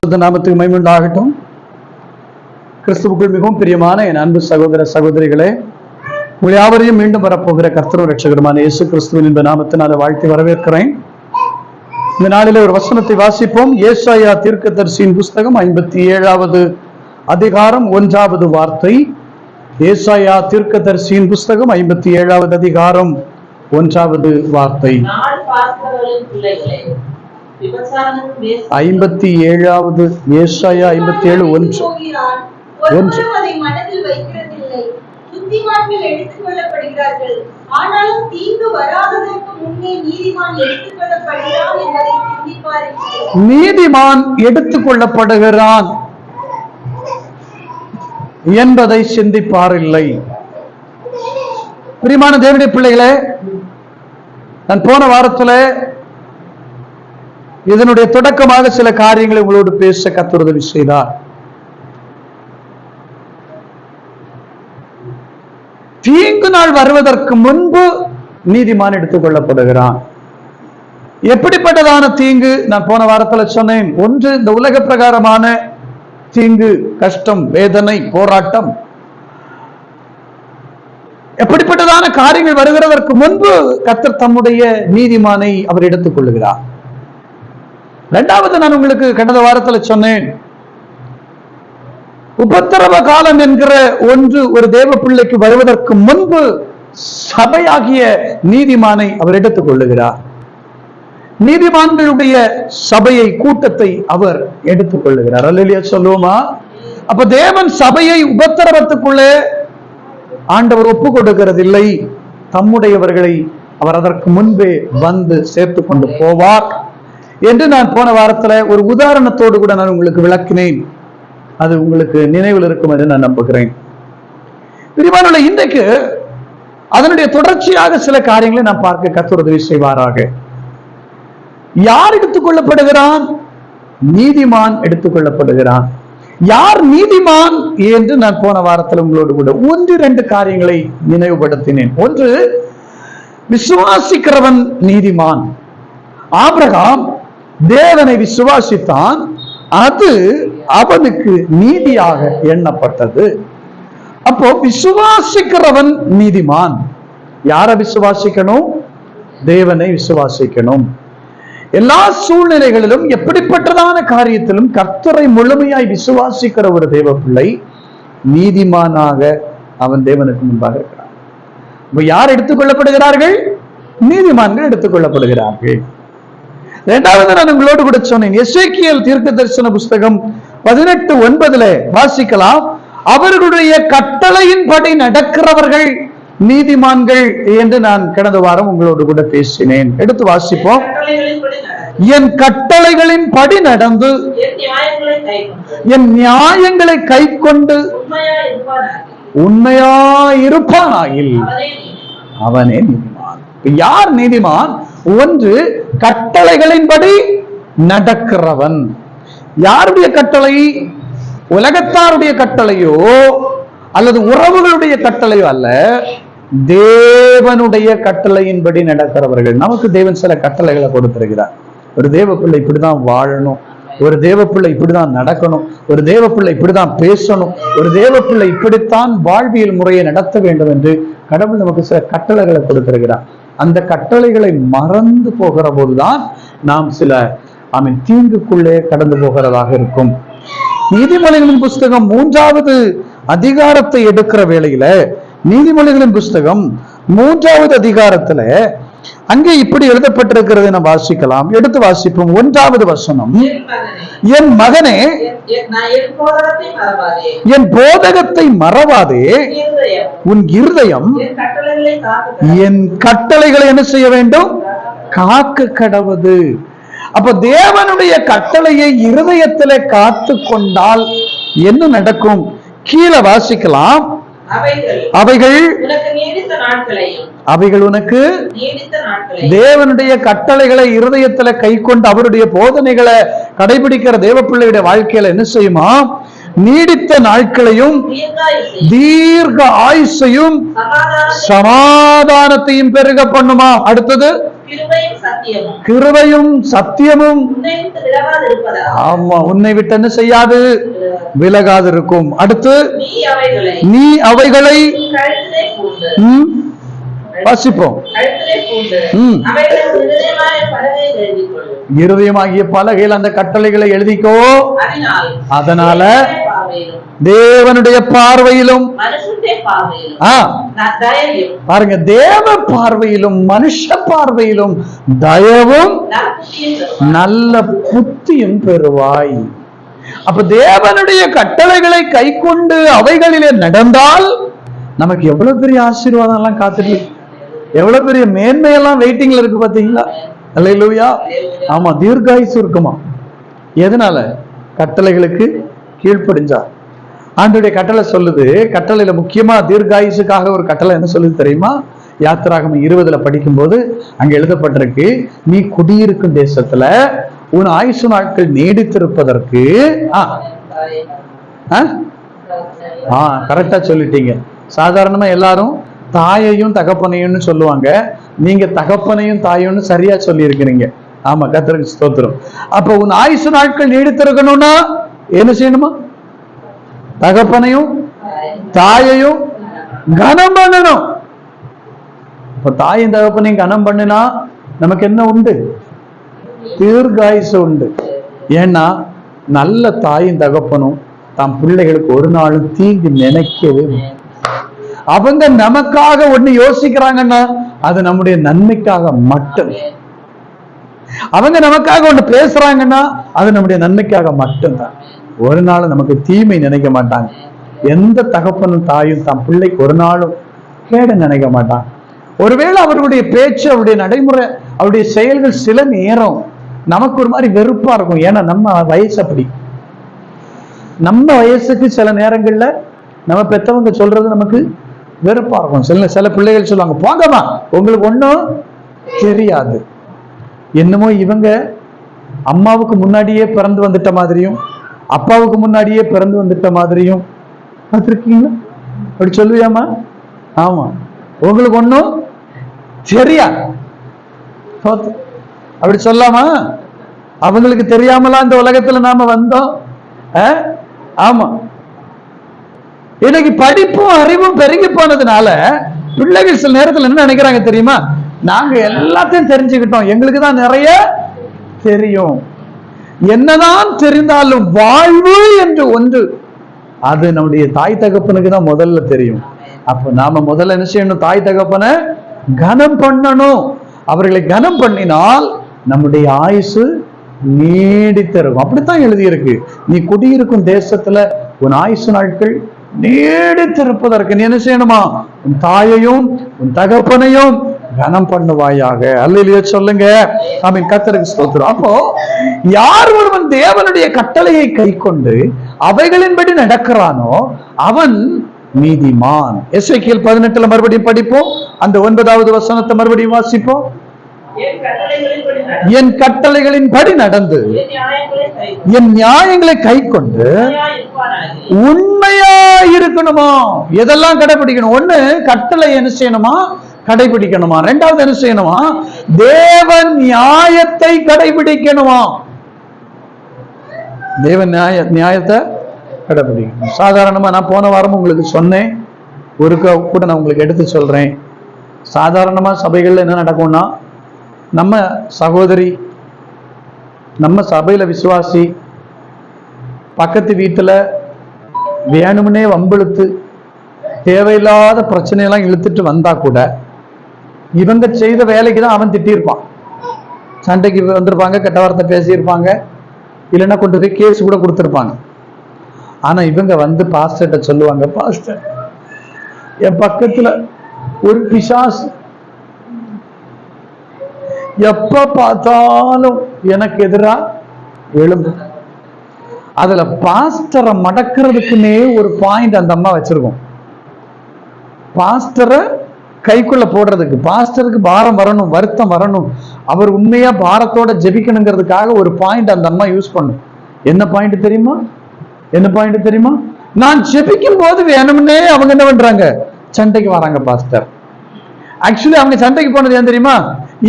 நாமத்துக்கு மகிமை உண்டாகட்டும். கிறிஸ்துவுக்குள் மிகவும் பிரியமான என் அன்பு சகோதர சகோதரிகளே, உங்கள் யாவரையும் மீண்டும் வரப்போகிற கர்த்தரும் இரட்சகருமான இயேசு கிறிஸ்துவின் இந்த நாமத்தினால வாழ்த்தி வரவேற்கிறேன். இந்த நாளிலே ஒரு வசனத்தை வாசிப்போம். ஏசாயா தீர்க்கதரிசியின் புஸ்தகம் 57வது அதிகாரம் 1வது வார்த்தை. ஏசாயா தீர்க்கதரிசியின் புஸ்தகம் 57வது அதிகாரம் 1வது வார்த்தை. 57வது ஏசாயா 57:1. நீதிமான் எடுத்துக் கொள்ளப்படுகிறான் என்பதை சிந்திப்பாரில்லை. பிரியமான தேவனுடைய பிள்ளைகளே, நான் போன வாரத்தில் இதனுடைய தொடக்கமாக சில காரியங்களை உங்களோடு பேச கர்த்தர் உதவி செய்தார். தீங்கு நாள் வருவதற்கு முன்பு நீதிமான் எடுத்துக் கொள்ளப்படுகிறான். எப்படிப்பட்டதான தீங்கு? நான் போன வாரத்தில் சொன்னேன். ஒன்று, இந்த உலக பிரகாரமான தீங்கு, கஷ்டம், வேதனை, போராட்டம். எப்படிப்பட்டதான காரியங்கள் வருகிறதற்கு முன்பு கர்த்தர் தம்முடைய நீதிமானை அவர் எடுத்துக் கொள்ளுகிறார். இரண்டாவது, நான் உங்களுக்கு கடந்த வாரத்தில் சொன்னேன், உபத்திரவ காலம் என்கிற ஒன்று ஒரு தேவ பிள்ளைக்கு வருவதற்கு முன்பு சபையாகிய நீதிமானை அவர் எடுத்துக் கொள்ளுகிறார். நீதிமான்களுடைய சபையை, கூட்டத்தை அவர் எடுத்துக் கொள்ளுகிறார். அல்லேலூயா சொல்லுவோமா? அப்ப தேவன் சபையை உபத்திரவத்துக்குள்ளே ஆண்டவர் ஒப்பு கொடுக்கிறதில்லை. தம்முடையவர்களை அவர் அதற்கு முன்பே வந்து சேர்த்து கொண்டு போவார் என்று நான் போன வாரத்தில் ஒரு உதாரணத்தோடு கூட நான் உங்களுக்கு விளக்கினேன். அது உங்களுக்கு நினைவில் இருக்கும் என்று நான் நம்புகிறேன். பிரியமானவர்களே, இன்றைக்கு அதனுடைய தொடர்ச்சியாக சில காரியங்களை நாம் பார்க்க கர்த்தர் உதவி செய்வாராக. யார் எடுத்துக் கொள்ளப்படுகிறான்? நீதிமான் எடுத்துக் கொள்ளப்படுகிறான். யார் நீதிமான் என்று நான் போன வாரத்தில் உங்களோடு கூட 1-2 காரியங்களை நினைவுபடுத்தினேன். ஒன்று, விசுவாசிக்கிறவன் நீதிமான். ஆபிரகாம் தேவனை விசுவாசித்தான், அது அவனுக்கு நீதியாக எண்ணப்பட்டது. அப்போ விசுவாசிக்கிறவன் நீதிமான். யாரை விசுவாசிக்கணும்? தேவனை விசுவாசிக்கணும். எல்லா சூழ்நிலைகளிலும், எப்படிப்பட்டதான காரியத்திலும் கர்த்தரை முழுமையாய் விசுவாசிக்கிற ஒரு தேவ பிள்ளை நீதிமானாக அவன் தேவனுக்கு முன்பாக இருக்கிறான். இப்ப யார் எடுத்துக் கொள்ளப்படுகிறார்கள்? நீதிமான்கள் எடுத்துக் கொள்ளப்படுகிறார்கள். இரண்டாவது, நான் உங்களோடு கூட சொன்னேன், எசேக்கியேல் தீர்க்க தரிசன புஸ்தகம் 18:9 வாசிக்கலாம். அவர்களுடைய கட்டளையின்படி நடக்கிறவர்கள் நீதிமான்கள் என்று நான் கடந்த வாரம் உங்களோடு கூட பேசினேன். எடுத்து வாசிப்போம். என் கட்டளைகளின் படி நடந்து என் நியாயங்களை கை கொண்டு உண்மையாயிருப்பானாயில் அவனே நீதிமான். யார் நீதிமான்? ஒன்று, கட்டளைகளின்படி நடக்கிறவன். யாருடைய கட்டளை? உலகத்தாருடைய கட்டளையோ அல்லது உறவுகளுடைய கட்டளையோ அல்ல, தேவனுடைய கட்டளையின்படி நடக்கிறவர்கள். நமக்கு தேவன் சில கட்டளைகளை கொடுத்திருக்கிறார். ஒரு தேவ பிள்ளை இப்படிதான் வாழணும், ஒரு தேவ பிள்ளை இப்படிதான் நடக்கணும், ஒரு தேவ பிள்ளை இப்படிதான் பேசணும், ஒரு தேவ பிள்ளை இப்படித்தான் வாழ்வியல் முறையை நடத்த வேண்டும் என்று கடவுள் நமக்கு சில கட்டளைகளை கொடுத்திருக்கிறார். அந்த கட்டளைகளை மறந்து போகிற போதுதான் நாம் சில தீங்குக்குள்ளே கடந்து போகிறதாக இருக்கும். நீதிமொழிகளின் புஸ்தகம் 3வது அதிகாரத்தை எடுக்கிற வேளையில, நீதிமொழிகளின் புஸ்தகம் 3வது அதிகாரத்துல அங்கே இப்படி எழுதப்பட்டிருக்கிறது என வாசிக்கலாம். எடுத்து வாசிப்போம். 1வது வசனம். என் மகனே, என் போதகத்தை மறவாதே, உன் இருதயம் என் கட்டளைகளை என்ன செய்ய வேண்டும்? காக்க கடவது. அப்ப தேவனுடைய கட்டளையை இருதயத்திலே காத்து கொண்டால் என்ன நடக்கும்? கீழே வாசிக்கலாம். அவைகள் உனக்கு தேவனுடைய கட்டளைகளை இருதயத்துல கை கொண்டு அவருடைய போதனைகளை கடைபிடிக்கிற தேவ பிள்ளையுடைய வாழ்க்கையில என்ன செய்யுமா? நீடித்த நாட்களையும் தீர்க்க ஆயுசையும் சமாதானத்தையும் பெருக பண்ணுமா. அடுத்தது கிருபையும் சத்தியமும் ஆமா உன்னை விட்டு என்ன செய்யாது, விலகாது இருக்கும். அடுத்து நீ அவைகளை வாசிப்போம். இருதயமாகிய பலகையில் அந்த கட்டளைகளை எழுதிக்கோ. அதனால தேவனுடைய பார்வையிலும் பாருங்க, தேவ பார்வையிலும் மனுஷ பார்வையிலும் தயவும் நல்ல புத்தியும் பெறுவாய். அப்ப தேவனுடைய கட்டளைகளை கை கொண்டு அவைகளிலே நடந்தால் நமக்கு எவ்வளவு பெரிய ஆசீர்வாதம் எல்லாம் காத்துட்டு, எவ்வளவு பெரிய மேன்மையெல்லாம் வெயிட்டிங்ல இருக்கு பாத்தீங்களா? அல்லேலூயா. ஆமா, தீர்காயுசு இருக்குமா. எதனால? கட்டளைகளுக்கு கீழ்ப்படிஞ்சா. ஆண்டவருடைய கட்டளை சொல்லுது. கட்டளையில முக்கியமா தீர்காயுசுக்காக ஒரு கட்டளை என்ன சொல்லுது தெரியுமா? யாத்திராகமம் 20 படிக்கும் போது அங்க எழுதப்பட்டிருக்கு, நீ குடியிருக்கும் தேசத்துல உன் ஆயுசு நாட்கள் நீடித்திருப்பதற்கு கரெக்டா சொல்லிட்டீங்க. சாதாரணமா எல்லாரும் தாயையும் தகப்பனையும் சொல்லுவாங்க, நீங்க தகப்பனையும் தாயும் சரியா சொல்லி இருக்கிறீங்க. ஆமா, கர்த்தருக்கு ஸ்தோத்திரம். அப்ப உன் ஆயுசு நாட்கள் நீடித்திருக்கணும்னா என்ன செய்யணுமா? தகப்பனையும் தாயையும் கனம் பண்ணணும். இப்ப தாயும் தகப்பனையும் கனம் பண்ணினா நமக்கு என்ன உண்டு? தீர்காயுசு உண்டு. ஏன்னா நல்ல தாயும் தகப்பனும் தாம் பிள்ளைகளுக்கு ஒரு நாளும் தீங்கு நினைக்கவே, அவங்க நமக்காக ஒண்ணு யோசிக்கிறாங்கன்னா அது நம்முடைய நன்மைக்காக மட்டும். அவங்க நமக்காக ஒண்ணு பேசுறாங்கன்னா அது நம்முடைய நன்மைக்காக மட்டும்தான். ஒரு நாளும் நமக்கு தீமை நினைக்க மாட்டாங்க. எந்த தகப்பனும் தாயும் தம் பிள்ளைக்கு ஒரு நாளும் கேடு நினைக்க மாட்டாங்க. ஒருவேளை அவருடைய பேச்சு, அவருடைய நடைமுறை, அவருடைய செயல்கள் சில நேரம் நமக்கு ஒரு மாதிரி வெறுப்பா இருக்கும். ஏன்னா நம்ம வயசு அப்படி. நம்ம வயசுக்கு சில நேரங்கள்ல நம்ம பெத்தவங்க சொல்றது நமக்கு வெறுப்பா இருக்கும். சில பிள்ளைகள் சொல்லுவாங்க, போங்கம்மா உங்களுக்கு ஒன்றும் தெரியாது. என்னமோ இவங்க அம்மாவுக்கு முன்னாடியே பிறந்து வந்துட்ட மாதிரியும் அப்பாவுக்கு முன்னாடியே பிறந்து வந்துட்ட மாதிரியும் பார்த்திருக்கீங்களா? அப்படி சொல்லுவியாமா? ஆமா, உங்களுக்கு ஒன்றும் தெரியாது அப்படி சொல்லாமா? அவங்களுக்கு தெரியாமலாம் இந்த உலகத்துல நாம வந்தோம். ஆமா, இன்னைக்கு படிப்பும் அறிவும் பெருகி போனதுனால பிள்ளைகள் சில நேரத்தில் என்ன நினைக்கிறாங்க தெரியுமா? நாங்க எல்லாத்தையும் தெரிஞ்சுக்கிட்டோம், எங்களுக்கு தான் நிறைய தெரியும். என்னதான் தெரிந்தாலும் வாழ்வு என்று ஒன்று அது நம்முடைய தாய் தகப்பனுக்கு தான் முதல்ல தெரியும். அப்ப நாம முதல்ல என்ன செய்யணும்? தாய் தகப்பனை கனம் பண்ணணும். அவர்களை கனம் பண்ணினால் நம்முடைய ஆயுசு நீடித்திருக்கும். அப்படித்தான் எழுதியிருக்கு. நீ குடியிருக்கும் தேசத்துல உன் ஆயுசு நாட்கள் நீடித்திருப்பதற்கு நீ என்ன செய்யணுமா? உன் தாயையும் உன் தகப்பனையும் கனம் பண்ணுவாயாக. அல்லேலூயா சொல்லுங்க. ஆமென். கர்த்தருக்கு ஸ்தோத்திரம். அப்போ யார் ஒருவன் தேவனுடைய கட்டளையை கை கொண்டு அவைகளின்படி நடக்கிறானோ அவன் நீதிமான். எசேக்கியேல் 18 மறுபடியும் படிப்போம். அந்த 9வது வசனத்தை மறுபடியும் வாசிப்போம். என் கட்டளைகளின்படி நடந்து என் நியாயங்களை கை கொண்டு உண்மையா இருக்கணுமா? எதெல்லாம் கடைபிடிக்கணும்? ஒண்ணு, கட்டளை என்ன செய்யணுமா? கடைபிடிக்கணுமா? ரெண்டாவது என்ன செய்யணுமா? தேவன் நியாயத்தை கடைபிடிக்கணுமா? தேவன் நியாயத்தை கடைபிடிக்கணும். சாதாரணமா நான் போன வாரம் உங்களுக்கு சொன்னேன், ஒரு கூட நான் உங்களுக்கு எடுத்து சொல்றேன். சாதாரணமா சபைகள்ல என்ன நடக்கும்னா, நம்ம சகோதரி, நம்ம சபையில விசுவாசி பக்கத்து வீட்டுல வேணும்னே வம்பிழுத்து தேவையில்லாத பிரச்சனையெல்லாம் இழுத்துட்டு வந்தா கூட இவங்க செய்த வேலைக்கு தான் அவன் திட்டிருப்பான். சண்டைக்கு வந்திருப்பாங்க, கெட்ட வார்த்தை பேசியிருப்பாங்க, இல்லைன்னா கொண்டு போய் கேஸ் கூட கொடுத்துருப்பாங்க. ஆனா இவங்க வந்து பாஸ்டர்கிட்ட சொல்லுவாங்க, பாஸ்டர் என் பக்கத்துல ஒரு பிசாசு எப்ப பார்த்தாலும் எனக்கு எதிரா எழும்பு. அதுல பாஸ்டரை மடக்கிறதுக்குன்னே ஒரு பாயிண்ட் அந்த அம்மா வச்சிருக்கோம். பாஸ்டரை கைக்குள்ள போடுறதுக்கு, பாஸ்டருக்கு பாரம் வரணும், வருத்தம் வரணும், அவர் உண்மையா பாரத்தோட ஜெபிக்கணுங்கிறதுக்காக ஒரு பாயிண்ட் அந்த அம்மா யூஸ் பண்ணும். என்ன பாயிண்ட் தெரியுமா? என்ன பாயிண்ட் தெரியுமா? நான் ஜெபிக்கும் போது வேணும்னே அவங்க என்ன பண்றாங்க? சண்டைக்கு வராங்க பாஸ்டர். ஆக்சுவலி அவங்க சண்டைக்கு போனது ஏன் தெரியுமா?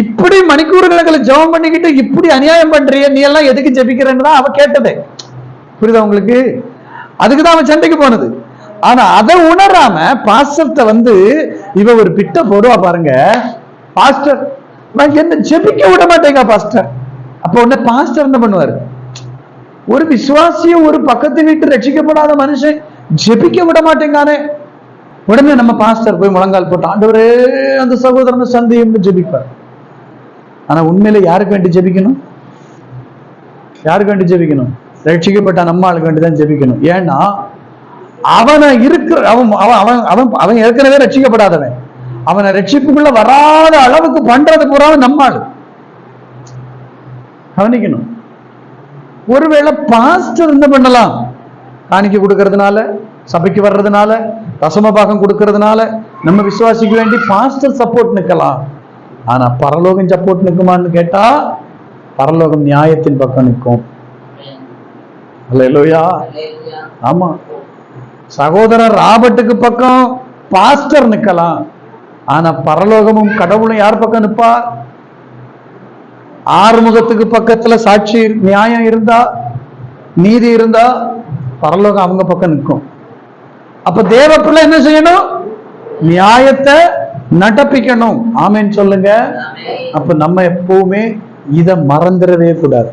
இப்படி மணிக்கூறுகளை ஜெபம் பண்ணிக்கிட்டு இப்படி அநியாயம் பண்றிய, நீ எல்லாம் எதுக்கு ஜெபிக்கிறேன்னு தான் அவ கேட்டதே. புரியுதா உங்களுக்கு? அதுக்குதான் அவன் சண்டைக்கு போனது. ஆனா அதை உணராம பாஸ்டர்ட்ட இவ ஒரு பிட்ட போடுவா பாருங்க. பாஸ்டர் என்ன ஜெபிக்க விட மாட்டேங்க பாஸ்டர். அப்ப உடனே பாஸ்டர் என்ன பண்ணுவாரு? ஒரு விசுவாசியும் ஒரு பக்கத்து வீட்டு ரட்சிக்கப்படாத மனுஷன் ஜெபிக்க விட மாட்டேங்கானே. உடனே நம்ம பாஸ்டர் போய் முழங்கால் போட்டு, ஆண்டவரே அந்த சகோதரனை சந்தியும் ஜெபிப்பார். ஆனா உண்மையில யாருக்கு வேண்டி ஜெபிக்கணும்? யாருக்கு வேண்டி ஜெபிக்கணும்? ரட்சிக்கப்பட்ட நம்ம ஆளுக்கு வேண்டிதான் ஜெபிக்கணும். ஏன்னா அவனை இருக்கிற அவன் ஏற்கனவே ரட்சிக்கப்படாதவன், அவனை ரட்சிப்புக்குள்ள வராத அளவுக்கு பண்றது பூரா நம்ம ஆளு. கவனிக்கணும். ஒருவேளை பாஸ்டர் என்ன பண்ணலாம்? காணிக்கை கொடுக்கறதுனால, சபைக்கு வர்றதுனால, தசம பாகம் கொடுக்கறதுனால நம்ம விசுவாசிக்க வேண்டி பாஸ்டர் சப்போர்ட் நிற்கலாம். ஆனா பரலோகம் சப்போர்ட் நிற்குமான்னு கேட்டா, பரலோகம் நியாயத்தின் பக்கம் நிற்கும். அல்லேலூயா. ஆமா, சகோதரர் ராபர்ட்டுக்கு பக்கம் பாஸ்டர் நிற்கலாம். ஆனா பரலோகமும் கடவுளும் யார் பக்கம் நிற்பா? ஆறுமுகத்துக்கு பக்கத்துல சாட்சி நியாயம் இருந்தா, நீதி இருந்தா, பரலோகம் அவங்க பக்கம் நிற்கும். அப்ப தேவப்பிள்ளை என்ன செய்யணும்? நியாயத்தை நடப்பிக்கணும். ஆமேன்னு சொல்லுங்க. அப்ப நம்ம எப்பவுமே இதை மறந்துடவே கூடாது.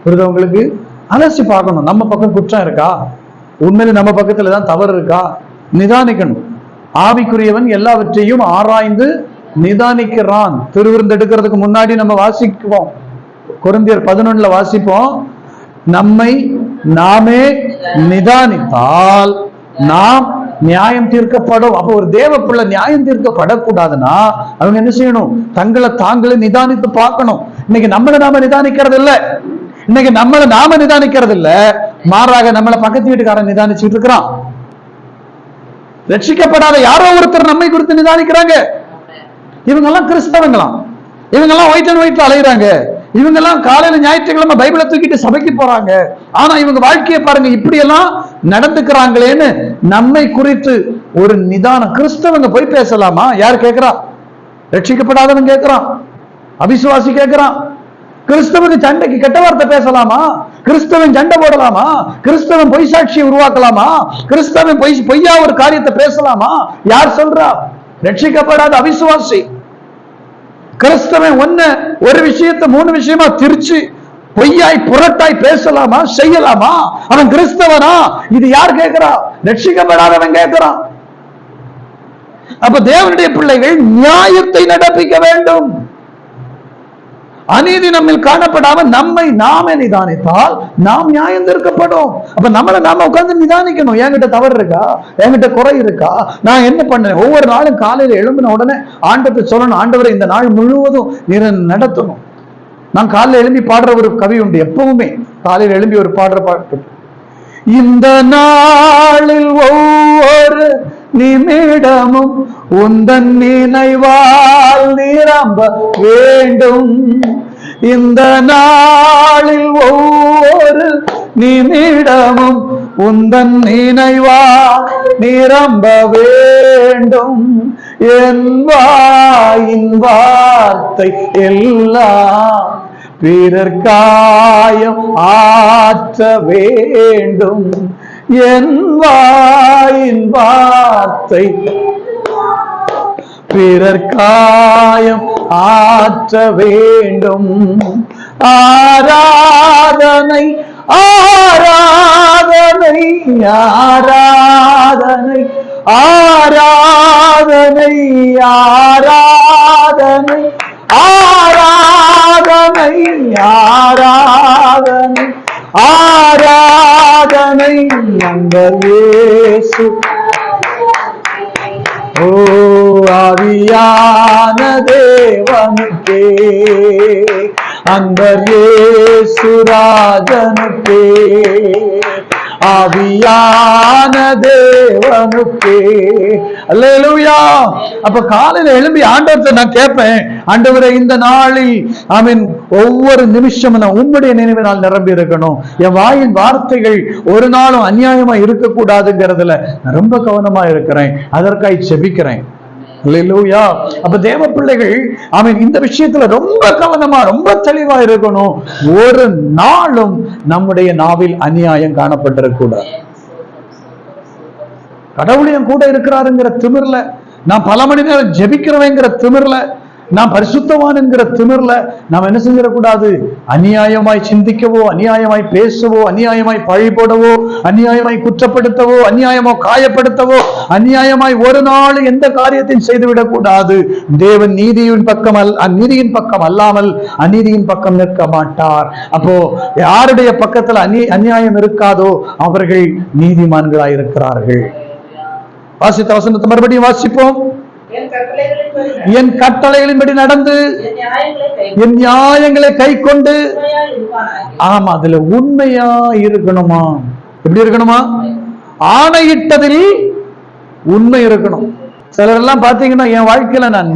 புரியுதா உங்களுக்கு? அலசி பார்க்கணும், நம்ம பக்கம் குற்றம் இருக்கா, உண்மையில நம்ம பக்கத்துலதான் தவறு இருக்கா, நிதானிக்கணும். ஆவிக்குரியவன் எல்லாவற்றையும் ஆராய்ந்து நிதானிக்கிறான். திருவிருந்து எடுக்கிறதுக்கு முன்னாடி நம்ம வாசிக்குவோம், கொரிந்தியர் 11 வாசிப்போம், நம்மை நாமே நிதானித்தால் நாம் நியாயம் தீர்க்கப்படும். அப்போ ஒரு தேவ பிள்ளை நியாயம் தீர்க்கப்படக்கூடாதுன்னா அவங்க என்ன செய்யணும்? தங்களை தாங்களே நிதானித்து பார்க்கணும். இன்னைக்கு நம்மளை நாம நிதானிக்கிறது இல்ல, இன்னைக்கு நம்மளை நாம நிதானிக்கிறது இல்ல, மாறாக நம்மளை பக்கத்து வீட்டுக்காரன் நிதானிச்சுட்டு இருக்கிறான். ரட்சிக்கப்படாத யாரோ ஒருத்தர் நம்மை குறித்து நிதானிக்கிறாங்க. இவங்கெல்லாம் கிறிஸ்தவங்களாம், இவங்கெல்லாம் ஒயிட் அண்ட் ஒயிட்ல அலைகிறாங்க, இவங்கெல்லாம் காலையில ஞாயிற்றுக்கிழமை பைபிளை தூக்கிட்டு சபைக்கு போறாங்க, ஆனா இவங்க வாழ்க்கையை பாருங்க இப்படி எல்லாம் நடந்துக்கிறாங்களேன்னு நம்மை குறித்து ஒரு நிதானம். கிறிஸ்தவங்க போய் பேசலாமா? யார் கேட்கிறா? ரட்சிக்கப்படாதவன் கேட்கிறான், அவிசுவாசி கேட்கிறான். கிறிஸ்தவனுக்கு சண்டைக்கு கெட்ட வார்த்தை பேசலாமா? கிறிஸ்தவன் சண்டை போடலாமா? கிறிஸ்தவன் பொய் சாட்சியை உருவாக்கலாமா? கிறிஸ்தவன் பொய்யா ஒரு காரியத்தை பேசலாமா? யார் சொல்றா? ரட்சிக்கப்படாத அவிசுவாசி. கிறிஸ்தவன் ஒரு விஷயத்தை 3 விஷயமா திருச்சு பொய்யாய் புரட்டாய் பேசலாமா, செய்யலாமா? அவன் கிறிஸ்தவனா? இது யார் கேட்கிறா? ரட்சிக்கப்படாதவன் கேட்கிறான். அப்ப தேவனுடைய பிள்ளைகள் நியாயத்தை நடப்பிக்க வேண்டும். அநீதி நம்மில் காணப்படாம நம்மை நாமே நிதானித்தால் நாம் நியாயம் தீர்க்கப்படும். அப்ப நம்மளை நாம உட்கார்ந்து நிதானிக்கணும். என்கிட்ட தவறு இருக்கா, என்கிட்ட குறை இருக்கா, நான் என்ன பண்ணேன்? ஒவ்வொரு நாளும் காலையில எழும்பின உடனே ஆண்டவரை சொல்லணும், ஆண்டவரை இந்த நாள் முழுவதும் நீர் நடத்தணும். நான் காலையில எழும்பி பாடுற ஒரு கவி உண்டு, எப்பவுமே காலையில எழும்பி ஒரு பாடுற பாட்டு, இந்த நாளில் ஒவ்வொரு நிமிடமும் உந்தன் நினைவால் நிரம்ப வேண்டும். இந்த நாளில் ஒவ்வொரு நிமிடமும் உந்தன் நினைவால் நிரம்ப வேண்டும். என் வாயின் வார்த்தை எல்லாம் பிறர் காயம் ஆற்ற வேண்டும். என் வாயின் வார்த்தை பிறர் காயம் ஆற்ற வேண்டும். ஆராதனை ஆராதனை ஆராதனை ஆராதனை ஆராதனை ஆராதனை ஆராதனை ஆராதனை நங்கள் இயேசு. ஓ ஆவியான தேவனுக்கே, அன்பர் இயேசு ராஜனுக்கே, ஆவியான தேவனுக்கே. அல்லேலூயா. அப்ப காலையில எழும்பி ஆண்டவரை நான் கேட்பேன், ஆண்டவரை இந்த நாளில் ஆமென் ஒவ்வொரு நிமிஷமும் நான் உம்முடைய நினைவினால் நிரம்பி இருக்கணும். என் வாயின் வார்த்தைகள் ஒரு நாளும் அநியாயமா இருக்கக்கூடாதுங்கிறதுல நான் ரொம்ப கவனமா இருக்கிறேன். அதற்காக செபிக்கிறேன். அல்லேலூயா. அப்ப தேவ பிள்ளைகள் அவன் இந்த விஷயத்துல ரொம்ப கவனமா ரொம்ப தெளிவா இருக்கணும். ஒரு நாளும் நம்முடைய நாவில் அநியாயம் காணப்பட்டிருக்கூடாது. கடவுளையும் கூட இருக்கிறாருங்கிற திமிர்ல, நான் பல மணி நேரம் ஜெபிக்கிறவங்கிற திமிர்ல, நான் பரிசுத்தவான் என்கிற திமிர்ல நாம் என்ன செஞ்சிடக்கூடாது? அநியாயமாய் சிந்திக்கவோ, அநியாயமாய் பேசவோ, அநியாயமாய் பழி போடவோ, அநியாயமாய் குற்றப்படுத்தவோ, அநியாயமோ காயப்படுத்தவோ, அநியாயமாய் ஒரு நாள் எந்த காரியத்தையும் செய்துவிடக் கூடாது. தேவன் நீதியின் பக்கம் அல்லாமல் அநீதியின் பக்கம் நிற்க மாட்டார். அப்போ யாருடைய பக்கத்துல அநியாயம் இருக்காதோ அவர்கள் நீதிமான்களாய் இருக்கிறார்கள். வாசித்த வசனத்தை மறுபடியும் வாசிப்போம். என் கட்டளைகளின்படி நடந்து என் நியாயங்களை கை கொண்டு, ஆமா, அதுல உண்மையா இருக்கணுமா? எப்படி இருக்கணுமா? ஆணையிட்டதில் உண்மை இருக்கணும். சிலர் எல்லாம் பாத்தீங்கன்னா, என் வாழ்க்கையில நான்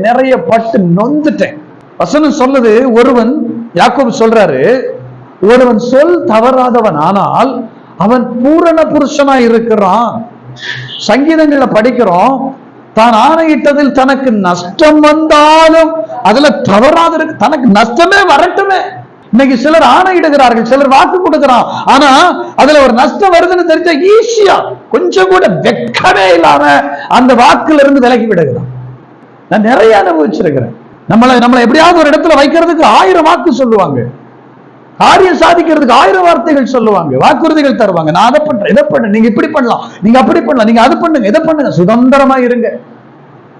நிறைய பட்டு நொந்துட்டேன். வசனம் சொல்லுது, ஒருவன், யாக்கோபு சொல்றாரு, ஒருவன் சொல் தவறாதவன் ஆனால் அவன் பூரண புருஷனா இருக்கிறான். சங்கீதங்களை படிக்கிறோம், தான் ஆணையிட்டதில் தனக்கு நஷ்டம் வந்தாலும் அதுல தவறாத இருக்கு, தனக்கு நஷ்டமே வரட்டுமே. இன்னைக்கு சிலர் ஆணையிடுகிறார்கள், சிலர் வாக்கு கொடுக்கிறான், ஆனா அதுல ஒரு நஷ்டம் வருதுன்னு தெரிஞ்சா ஈஸியா கொஞ்சம் கூட வெட்கமே இல்லாம அந்த வாக்குல இருந்து விலகி விடுகிறான். நான் நிறைய அனுபவிச்சிருக்கிறேன். நம்மளை எப்படியாவது ஒரு இடத்துல வைக்கிறதுக்கு 1000 வாக்கு சொல்லுவாங்க, காரியம் சாதிக்கிறதுக்கு 1000 வார்த்தைகள் சொல்லுவாங்க, வாக்குறுதிகள் தருவாங்க. நான் அதை பண்றேன், இதை பண்ண, நீங்க இப்படி பண்ணலாம், நீங்க அப்படி பண்ணலாம், நீங்க அது பண்ணுங்க, இதை பண்ணுங்க, சுதந்திரமா இருங்க,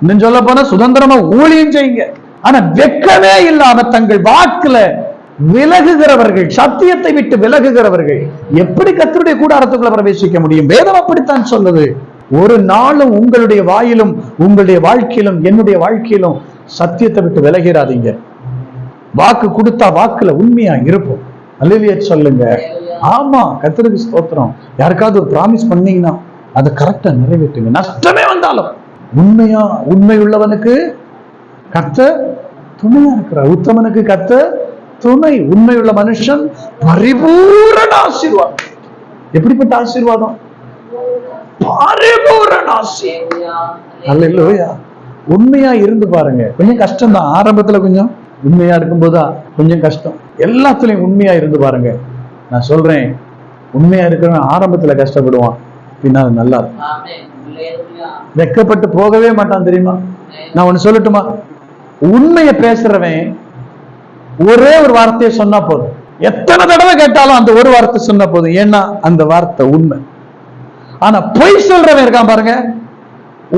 இன்னும் சொல்ல போனா சுதந்திரமா ஊழியம் செய்யுங்க. ஆனா வெட்கமே இல்லாம தங்கள் வாக்குல விலகுகிறவர்கள், சத்தியத்தை விட்டு விலகுகிறவர்கள் எப்படி கர்த்தருடைய கூடாரத்துக்குள்ள பிரவேசிக்க முடியும்? வேதம் அப்படித்தான் சொல்லுது. ஒரு நாளும் உங்களுடைய வாயிலும் உங்களுடைய வாழ்க்கையிலும் என்னுடைய வாழ்க்கையிலும் சத்தியத்தை விட்டு விலகிறாதீங்க. வாக்கு கொடுத்தா வாக்குல உண்மையா இருப்போம். அல்லேலூயா சொல்லுங்க. ஆமா, கர்த்தருக்கு ஸ்தோத்திரம். யாருக்காவது ஒரு பிராமிஸ் பண்ணீங்கன்னா அதை கரெக்டா நிறைவேற்றுங்க. நஷ்டமே வந்தாலும் உண்மை உள்ளவனுக்கு கர்த்தர் துணையா இருக்கிறார். உத்தமனுக்கு கர்த்தர் துணை. உண்மையுள்ள மனுஷன் பரிபூரண ஆசீர்வாதம். எப்படிப்பட்ட ஆசீர்வாதம்? பரிபூரண ஆசீர்வாதம். அல்லேலூயா. உண்மையா இருந்து பாருங்க. கொஞ்சம் கஷ்டம் தான் ஆரம்பத்துல, கொஞ்சம் உண்மையா இருக்கும்போதா கொஞ்சம் கஷ்டம். எல்லாத்துலயும் உண்மையா இருந்து பாருங்க. நான் சொல்றேன், உண்மையா இருக்கிறவன் ஆரம்பத்துல கஷ்டப்படுவான், பின்னால் நல்லா இருக்கும். வெக்கப்பட்டு போகவே மாட்டான், தெரியுமா? நான் ஒண்ணு சொல்லட்டுமா? உண்மையை பேசுறவன் ஒரே ஒரு வார்த்தையை சொன்னா போதும், எத்தனை தடவை கேட்டாலும் அந்த ஒரு வார்த்தை சொன்னா போதும், ஏன்னா அந்த வார்த்தை உண்மை. ஆனா பொய் சொல்றவன் இருக்கான் பாருங்க,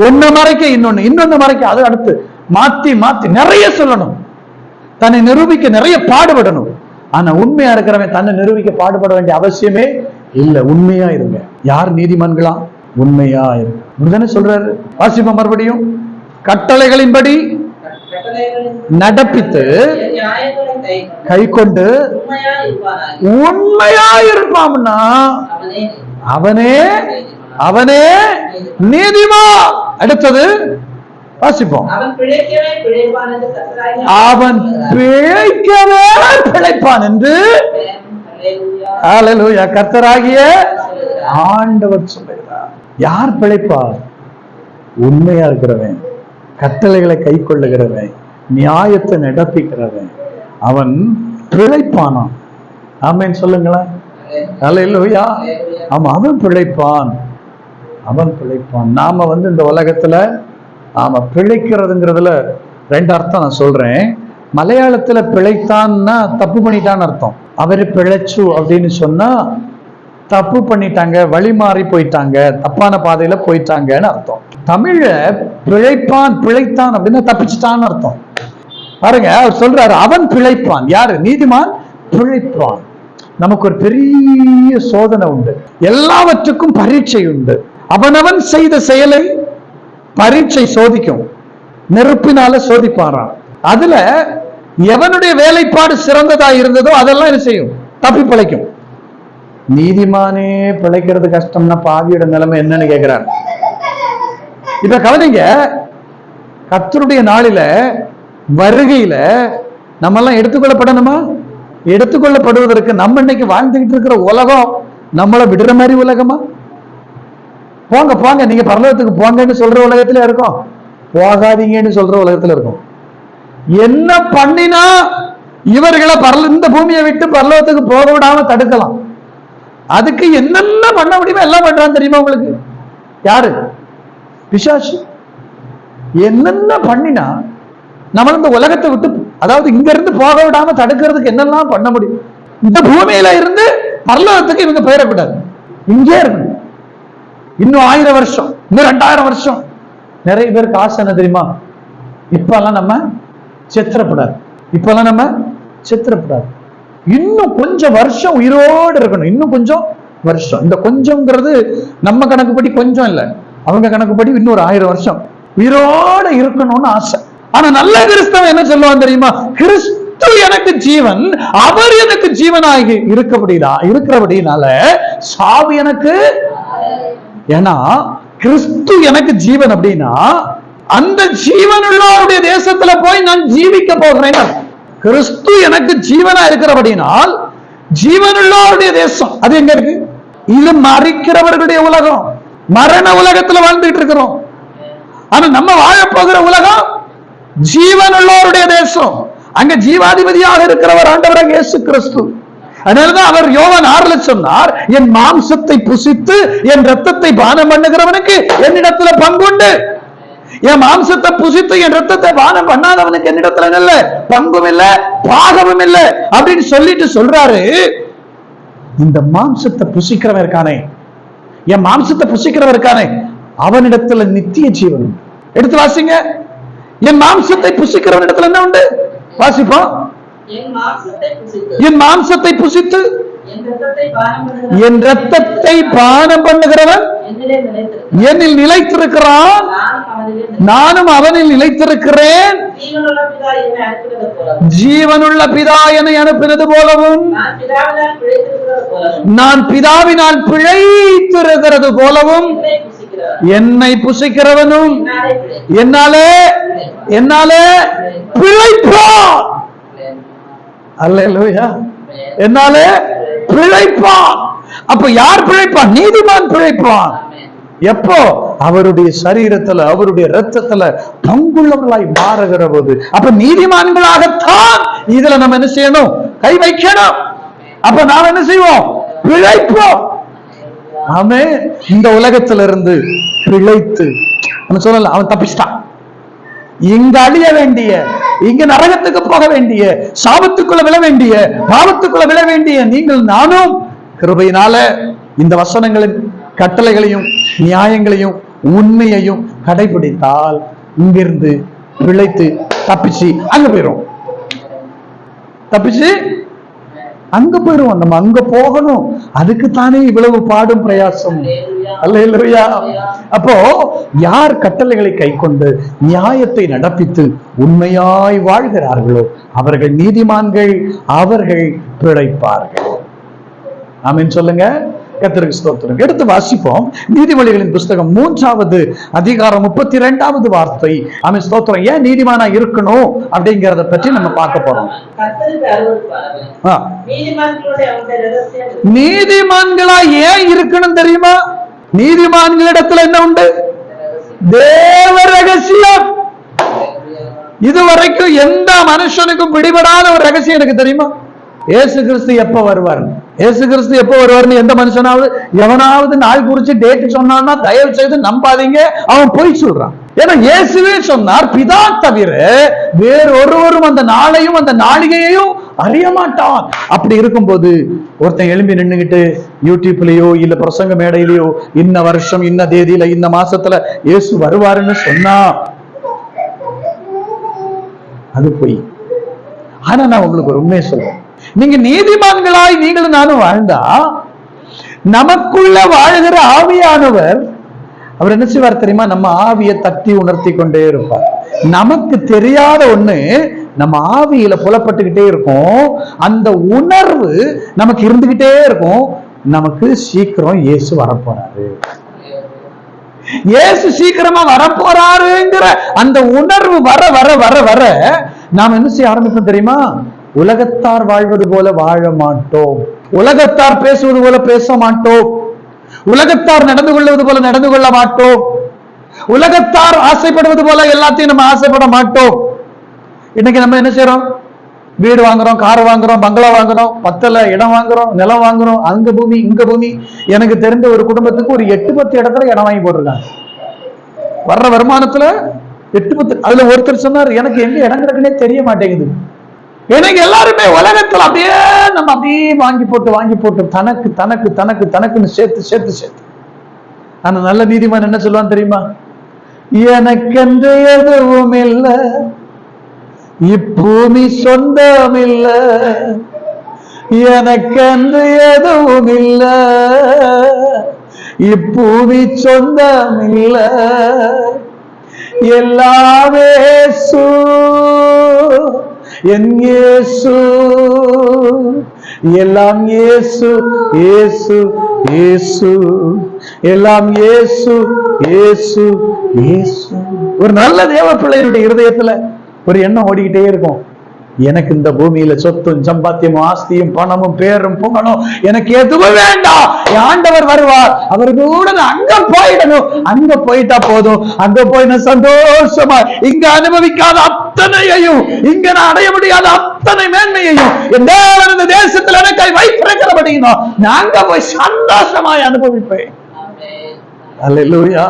ஒன்னு மறைக்க இன்னொன்னு மறைக்க, அது அடுத்து மாத்தி நிறைய சொல்லணும், தன்னை நிரூபிக்க நிறைய பாடுபடணும். ஆனா உண்மையா இருக்கிறவன் தன்னை நிரூபிக்க பாடுபட வேண்டிய அவசியமே இல்ல. உண்மையா இருங்க. யார் நீதிமான்களா? உண்மையா இருங்க சொல்றாரு. வாசிப்போம் மறுபடியும். கட்டளைகளின்படி நடப்பித்து கை கொண்டு உண்மையா இருப்பான்னா அவனே நீதிமான். அடுத்தது வாசிப்போம். அவன் பிழைக்கவே பிழைப்பான் என்று அல்லேலூயா கர்த்தராகிய ஆண்டவர் சொல்லுகிறார். யார் பிழைப்பார்? உண்மையா இருக்கிறவன், கட்டளைகளை கை கொள்ளுகிறவன், நியாயத்தை நடப்பிக்கிறவன், அவன் பிழைப்பானான். ஆமென் சொல்லுங்களேன். அல்லேலூயா. ஆமா, அவன் பிழைப்பான். நாம இந்த உலகத்துல பிழைக்கிறதுங்கிறதுல 2 அர்த்தம் நான் சொல்றேன். மலையாளத்துல பிழைத்தான்னா தப்பு பண்ணிட்டான்னு அர்த்தம். அவரு பிழைச்சு அப்படின்னு சொன்னா தப்பு பண்ணிட்டாங்க, வழி மாறி போயிட்டாங்க, தப்பான பாதையில போயிட்டாங்கன்னு அர்த்தம். தமிழ்ல பிழைத்தான் அப்படின்னா தப்பிச்சுட்டான்னு அர்த்தம். பாருங்க, அவர் சொல்றாரு அவன் பிழைப்பான். யாரு? நீதிமான் பிழைப்பான். நமக்கு ஒரு பெரிய சோதனை உண்டு, எல்லாவற்றுக்கும் பரீட்சை உண்டு. அவனவன் செய்த செயலை பரீட்சை சோதிக்கும், நெருப்பினால சோதிப்பாராம். அதுல எவனுடைய வேலைப்பாடு சிறந்ததா இருந்ததோ அதெல்லாம் என்ன செய்யும்? தப்பி பிழைக்கும். நீதிமானே பிழைக்கிறது கஷ்டம்னா பாவியோட நிலைமை என்னன்னு கேட்கிறார். இப்ப கவனிங்க, கர்த்தருடைய நாளில வருகையில நம்ம எல்லாம் எடுத்துக்கொள்ளப்படணுமா? எடுத்துக்கொள்ளப்படுவதற்கு நம்ம இன்னைக்கு வாழ்ந்துகிட்டு இருக்கிற உலகம் நம்மளை விடுற மாதிரி உலகமா? போங்க நீங்க பரலோகத்துக்கு போங்கன்னு சொல்ற உலகத்துல இருக்கோம். போகாதீங்கன்னு சொல்ற உலகத்துல இருக்கும். என்ன பண்ணினா இவர்களை இந்த பூமியை விட்டு பரலோகத்துக்கு போக விடாம தடுக்கலாம், அதுக்கு என்னென்ன பண்ண முடியுமோ எல்லாம் பண்றான்னு தெரியுமா உங்களுக்கு? யாரு? பிசாசு. என்னென்ன பண்ணினா நம்ம இந்த உலகத்தை விட்டு, அதாவது இங்க இருந்து போக விடாம தடுக்கிறதுக்கு என்னெல்லாம் பண்ண முடியும்? இந்த பூமியில இருந்து பரலோகத்துக்கு இவங்க போயிடக்கூடாது, இங்கே இருக்கணும். இன்னும் 1000 வருஷம், இன்னும் 2000 வருஷம். நிறைய பேருக்கு ஆசை என்ன தெரியுமா? இப்பெல்லாம் நம்ம செத்துறப்படாது, இப்பெல்லாம் நம்ம செத்துறப்படாது, இன்னும் கொஞ்சம் வருஷம் உயிரோடு இருக்கணும், இன்னும் கொஞ்சம் வருஷம். இந்த கொஞ்சம்ங்கிறது நம்ம கணக்குப்படி கொஞ்சம் இல்லை, அவங்க கணக்குப்படி இன்னொரு 1000 வருஷம் உயிரோட இருக்கணும்னு ஆசை. ஆனா நல்ல கிறிஸ்தவன் என்ன சொல்லுவான் தெரியுமா? கிறிஸ்து எனக்கு ஜீவன், அவர் எனக்கு ஜீவனாகி இருக்கிறபடினால சாவு எனக்கு. ஏன்னா கிறிஸ்து எனக்கு ஜீவன் அப்படின்னா அந்த ஜீவனுள்ளவருடைய தேசத்துல போய் நான் ஜீவிக்க போகிறேன். கிறிஸ்து எனக்கு ஜீவனா இருக்கிறபடினால் ஜீவனுள்ளவருடைய தேசம் அது எங்க இருக்கு? இது மறிக்கிறவர்களுடைய உலகம், மரண உலகத்துல வாழ்ந்துட்டு இருக்கிறோம். ஆனா நம்ம வாழ போகிற உலகம் ஜீவனுள்ளவருடைய தேசம். அங்க ஜீவாதிபதியாக இருக்கிறவர் ஆண்டவராக இயேசு கிறிஸ்து. அதனாலதான் அவர் யோவான் 6 சொன்னார், என் மாம்சத்தை புசித்து என் ரத்தத்தை பானம் பண்ணுகிறவனுக்கு என்னிடத்துல பங்குண்டு. என் மாம்சத்தை புசித்து என் ரத்தத்தை பானம் பண்ணாதவனுக்கு என்னிடத்துல இல்ல பங்கும் இல்ல பாகமும் இல்ல அப்படின்னு சொல்லிட்டு சொல்றாரு. இந்த மாம்சத்தை புசிக்கிறவன் இருக்கானே, என் மாம்சத்தை புசிக்கிறவன் இருக்கானே, அவனிடத்துல நித்திய ஜீவன். எடுத்து வாசிங்க. என் மாம்சத்தை புசிக்கிறவன் இடத்துல என்ன உண்டு? வாசிப்போம். என் மாம்சத்தை புசித்து என் ரத்தத்தை பானம் பண்ணுகிறவன் என்னில் நிலைத்திருக்கிறான், நானும் அவனில் நிலைத்திருக்கிறேன். ஜீவனுள்ள பிதா என்னை அனுப்பினது போலவும் நான் பிதாவினால் பிழைத்திருக்கிறது போலவும் என்னை புசிக்கிறவனும் என்னாலே பிழைப்பான். அல்லேலூயா. என்னாலே பிழைப்பான். அப்ப யார் பிழைப்பான்? நீதிமான் பிழைப்பான். எப்போ? அவருடைய சரீரத்துல அவருடைய ரத்தத்துல பங்குள்ளவர்களாய் மாறுகிற போது. அப்ப நீதிமான்களாகத்தான் இதுல நம்ம என்ன செய்யணும்? கை வைக்கணும். அப்ப நாம் என்ன செய்வோம்? பிழைப்போம். ஆமே. இந்த உலகத்துல இருந்து பிழைத்து நம்ம சொல்லலாம், அவன் தப்பிச்சிட்டான். இங்க அழிய வேண்டிய, இங்க நரகத்துக்கு போக வேண்டிய, சாபத்துக்குள்ள விழ வேண்டிய, பாவத்துக்குள்ள விழ வேண்டிய நீங்கள் நானும் கிருபையினால இந்த வசனங்களின் கட்டளைகளையும் நியாயங்களையும் உண்மையையும் கடைபிடித்தால் இங்கிருந்து பிழைத்து தப்பிச்சு அங்க போயிரும். தப்பிச்சு அங்க போயிரும். நம்ம அங்க போகணும், அதுக்கு தானே இவ்வளவு பாடும் பிரயாசம். அல்லேலூயா. அப்போ யார் கட்டளைகளை கைக்கொண்டு நியாயத்தை நடப்பித்து உண்மையாய் வாழ்கிறார்களோ அவர்கள் நீதிமான்கள், அவர்கள் பிழைப்பார்கள். ஆமென் சொல்லுங்க. கர்த்தருக்கு ஸ்தோத்திரம். எடுத்து வாசிப்போம். நீதிமொழிகளின் புஸ்தகம் 3வது அதிகாரம் 32வது வார்த்தை. ஆமென் ஸ்தோத்திரம். ஏன் நீதிமானா இருக்கணும் அப்படிங்கறத பற்றி நம்ம பார்க்க போறோம். நீதிமான்களா ஏன் இருக்கணும் தெரியுமா? நீதிமான்களிடத்துல என்ன உண்டு? தேவ ரகசியம். இதுவரைக்கும் எந்த மனுஷனுக்கும் பிடிபடாத ஒரு ரகசியம் எனக்கு தெரியுமா? இயேசு கிறிஸ்து எப்ப வருவார்? இயேசு கிறிஸ்து எப்ப வருவார்னு எந்த மனுஷனாவது எவனாவது நாள் குறிச்சு டேட் சொன்னான்னா தயவு செய்து நம்பாதீங்க, அவன் பொய் சொல்றான். ஏன்னா இயேசுவே சொன்னார், பிதா தவிர வேறொருவரும் அந்த நாளையும் அந்த நாளிகையையும் அறிய மாட்டான். அப்படி இருக்கும்போது ஒருத்தன் எழும்பி நின்னுகிட்டு யூடியூப்லயோ இல்ல பிரசங்க மேடையிலயோ இன்ன வருஷம் இன்ன தேதியில இன்ன மாசத்துல இயேசு வருவாருன்னு சொன்னா அது பொய். ஆனா நான் உங்களுக்கு ஒரு உண்மையை சொல்றேன். நீங்க நீதிமான்களாய் நீங்களும் நானும் வாழ்ந்தா நமக்குள்ள வாழ்கிற ஆவியானவர் அவர் என்ன செய்வார் தெரியுமா? நம்ம ஆவியை தட்டி உணர்த்தி கொண்டே இருப்பார். நமக்கு தெரியாத ஒண்ணு நம்ம ஆவியில புலப்பட்டுக்கிட்டே இருக்கும். அந்த உணர்வு நமக்கு இருந்துகிட்டே இருக்கும். நமக்கு சீக்கிரம் இயேசு வரப்போறாரு, இயேசு சீக்கிரமா வரப்போறாருங்கிற அந்த உணர்வு வர வர வர வர நாம் என்ன செய்ய ஆரம்பிப்போம் தெரியுமா? உலகத்தார் வாழ்வது போல வாழ மாட்டோம், உலகத்தார் பேசுவது போல பேச மாட்டோம், உலகத்தார் நடந்து கொள்வது போல நடந்து கொள்ள மாட்டோம். உலகத்தார் ஆசைப்படுவது போல எல்லாத்தையும் நம்ம ஆசைப்பட மாட்டோம். இன்னைக்கு நம்ம என்ன செய்யறோம்? வீடு வாங்குறோம், கார் வாங்குறோம், பங்களா வாங்குறோம், பத்தல இடம் வாங்குறோம், நிலம் வாங்குறோம், அங்க பூமி இங்க பூமி. எனக்கு தெரிந்த ஒரு குடும்பத்துக்கு ஒரு 8-10 இடத்துல இடம் வாங்கி போட்டிருக்காங்க. வர்ற வருமானத்துல 8-10. அதுல ஒருத்தர் சொன்னார், எனக்கு எங்க இடம் கிடக்குன்னே தெரிய மாட்டேங்குது. எனக்கு எல்லாருமே உலகத்துல அப்படியே நம்ம அப்படியே வாங்கி போட்டு தனக்கு தனக்கு தனக்கு தனக்குன்னு சேர்த்து. ஆனா நல்ல நீதிமான் என்ன சொல்லுவான் தெரியுமா? எனக்கென்று எதுவும் இல்ல, இப்பூமி சொந்தம் இல்ல, எனக்கென்று எதுவும் இல்ல, இப்பூமி சொந்தம் இல்ல, எல்லாமே என் இயேசு, எல்லாம் இயேசு, இயேசு, இயேசு, எல்லாம் இயேசு, இயேசு, இயேசு. ஒரு நல்ல தேவ பிள்ளைகளுடைய இருதயத்துல ஒரு எண்ணம் ஓடிக்கிட்டே இருக்கும். எனக்கு இந்த பூமியில சொத்தும் சம்பாத்தியமும் ஆஸ்தியும் பணமும் பேரும் புகழும் எனக்கு எதுவும் வேண்டாம். ஆண்டவர் வருவார், அவர் கூட நான் அங்க போயிடணும். அங்க போயிட்டா போதும். அங்க போய் நான் சந்தோஷமா இங்க அனுபவிக்காத அத்தனையையும், இங்க நான் அடைய முடியாத அத்தனை மேன்மையையும் என் தேவன் இந்த தேசத்தில் எனக்காய் வைத்திருக்கிறபடியும் நான் அங்க போய் சந்தோஷமாய் அனுபவிப்பேன். அல்லேலூயா.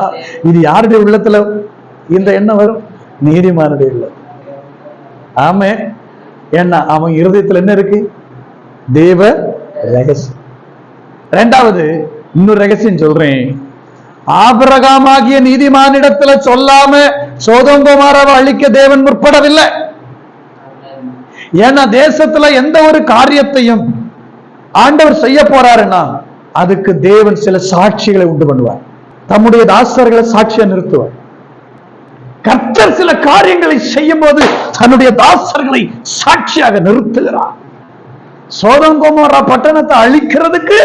இது யாருடைய உள்ளத்துல இந்த எண்ணம் வரும்? நீதிமானுடைய உள்ளம். ஆமே. ஏன்னா அவன் இருதயத்துல என்ன இருக்கு? தேவ ரகசியம். இரண்டாவது இன்னொரு ரகசியம் சொல்றேன். ஆபிரகாம் ஆகிய நீதிமானிடத்துல சொல்லாம சோதோம் கொமோராவை அழிக்க தேவன் முற்படவில்லை. ஏன்னா தேசத்துல எந்த ஒரு காரியத்தையும் ஆண்டவர் செய்ய போறாருன்னா அதுக்கு தேவன் சில சாட்சிகளை உண்டு பண்ணுவார். தம்முடைய தாசர்களை சாட்சியை நிறுத்துவார். கர்த்தர் சில காரியங்களை செய்யும் போது தன்னுடைய தாசர்களை சாட்சியாக நிறுத்துகிறார். சோதோம் கொமோரா பட்டணத்தை அழிக்கிறதுக்கு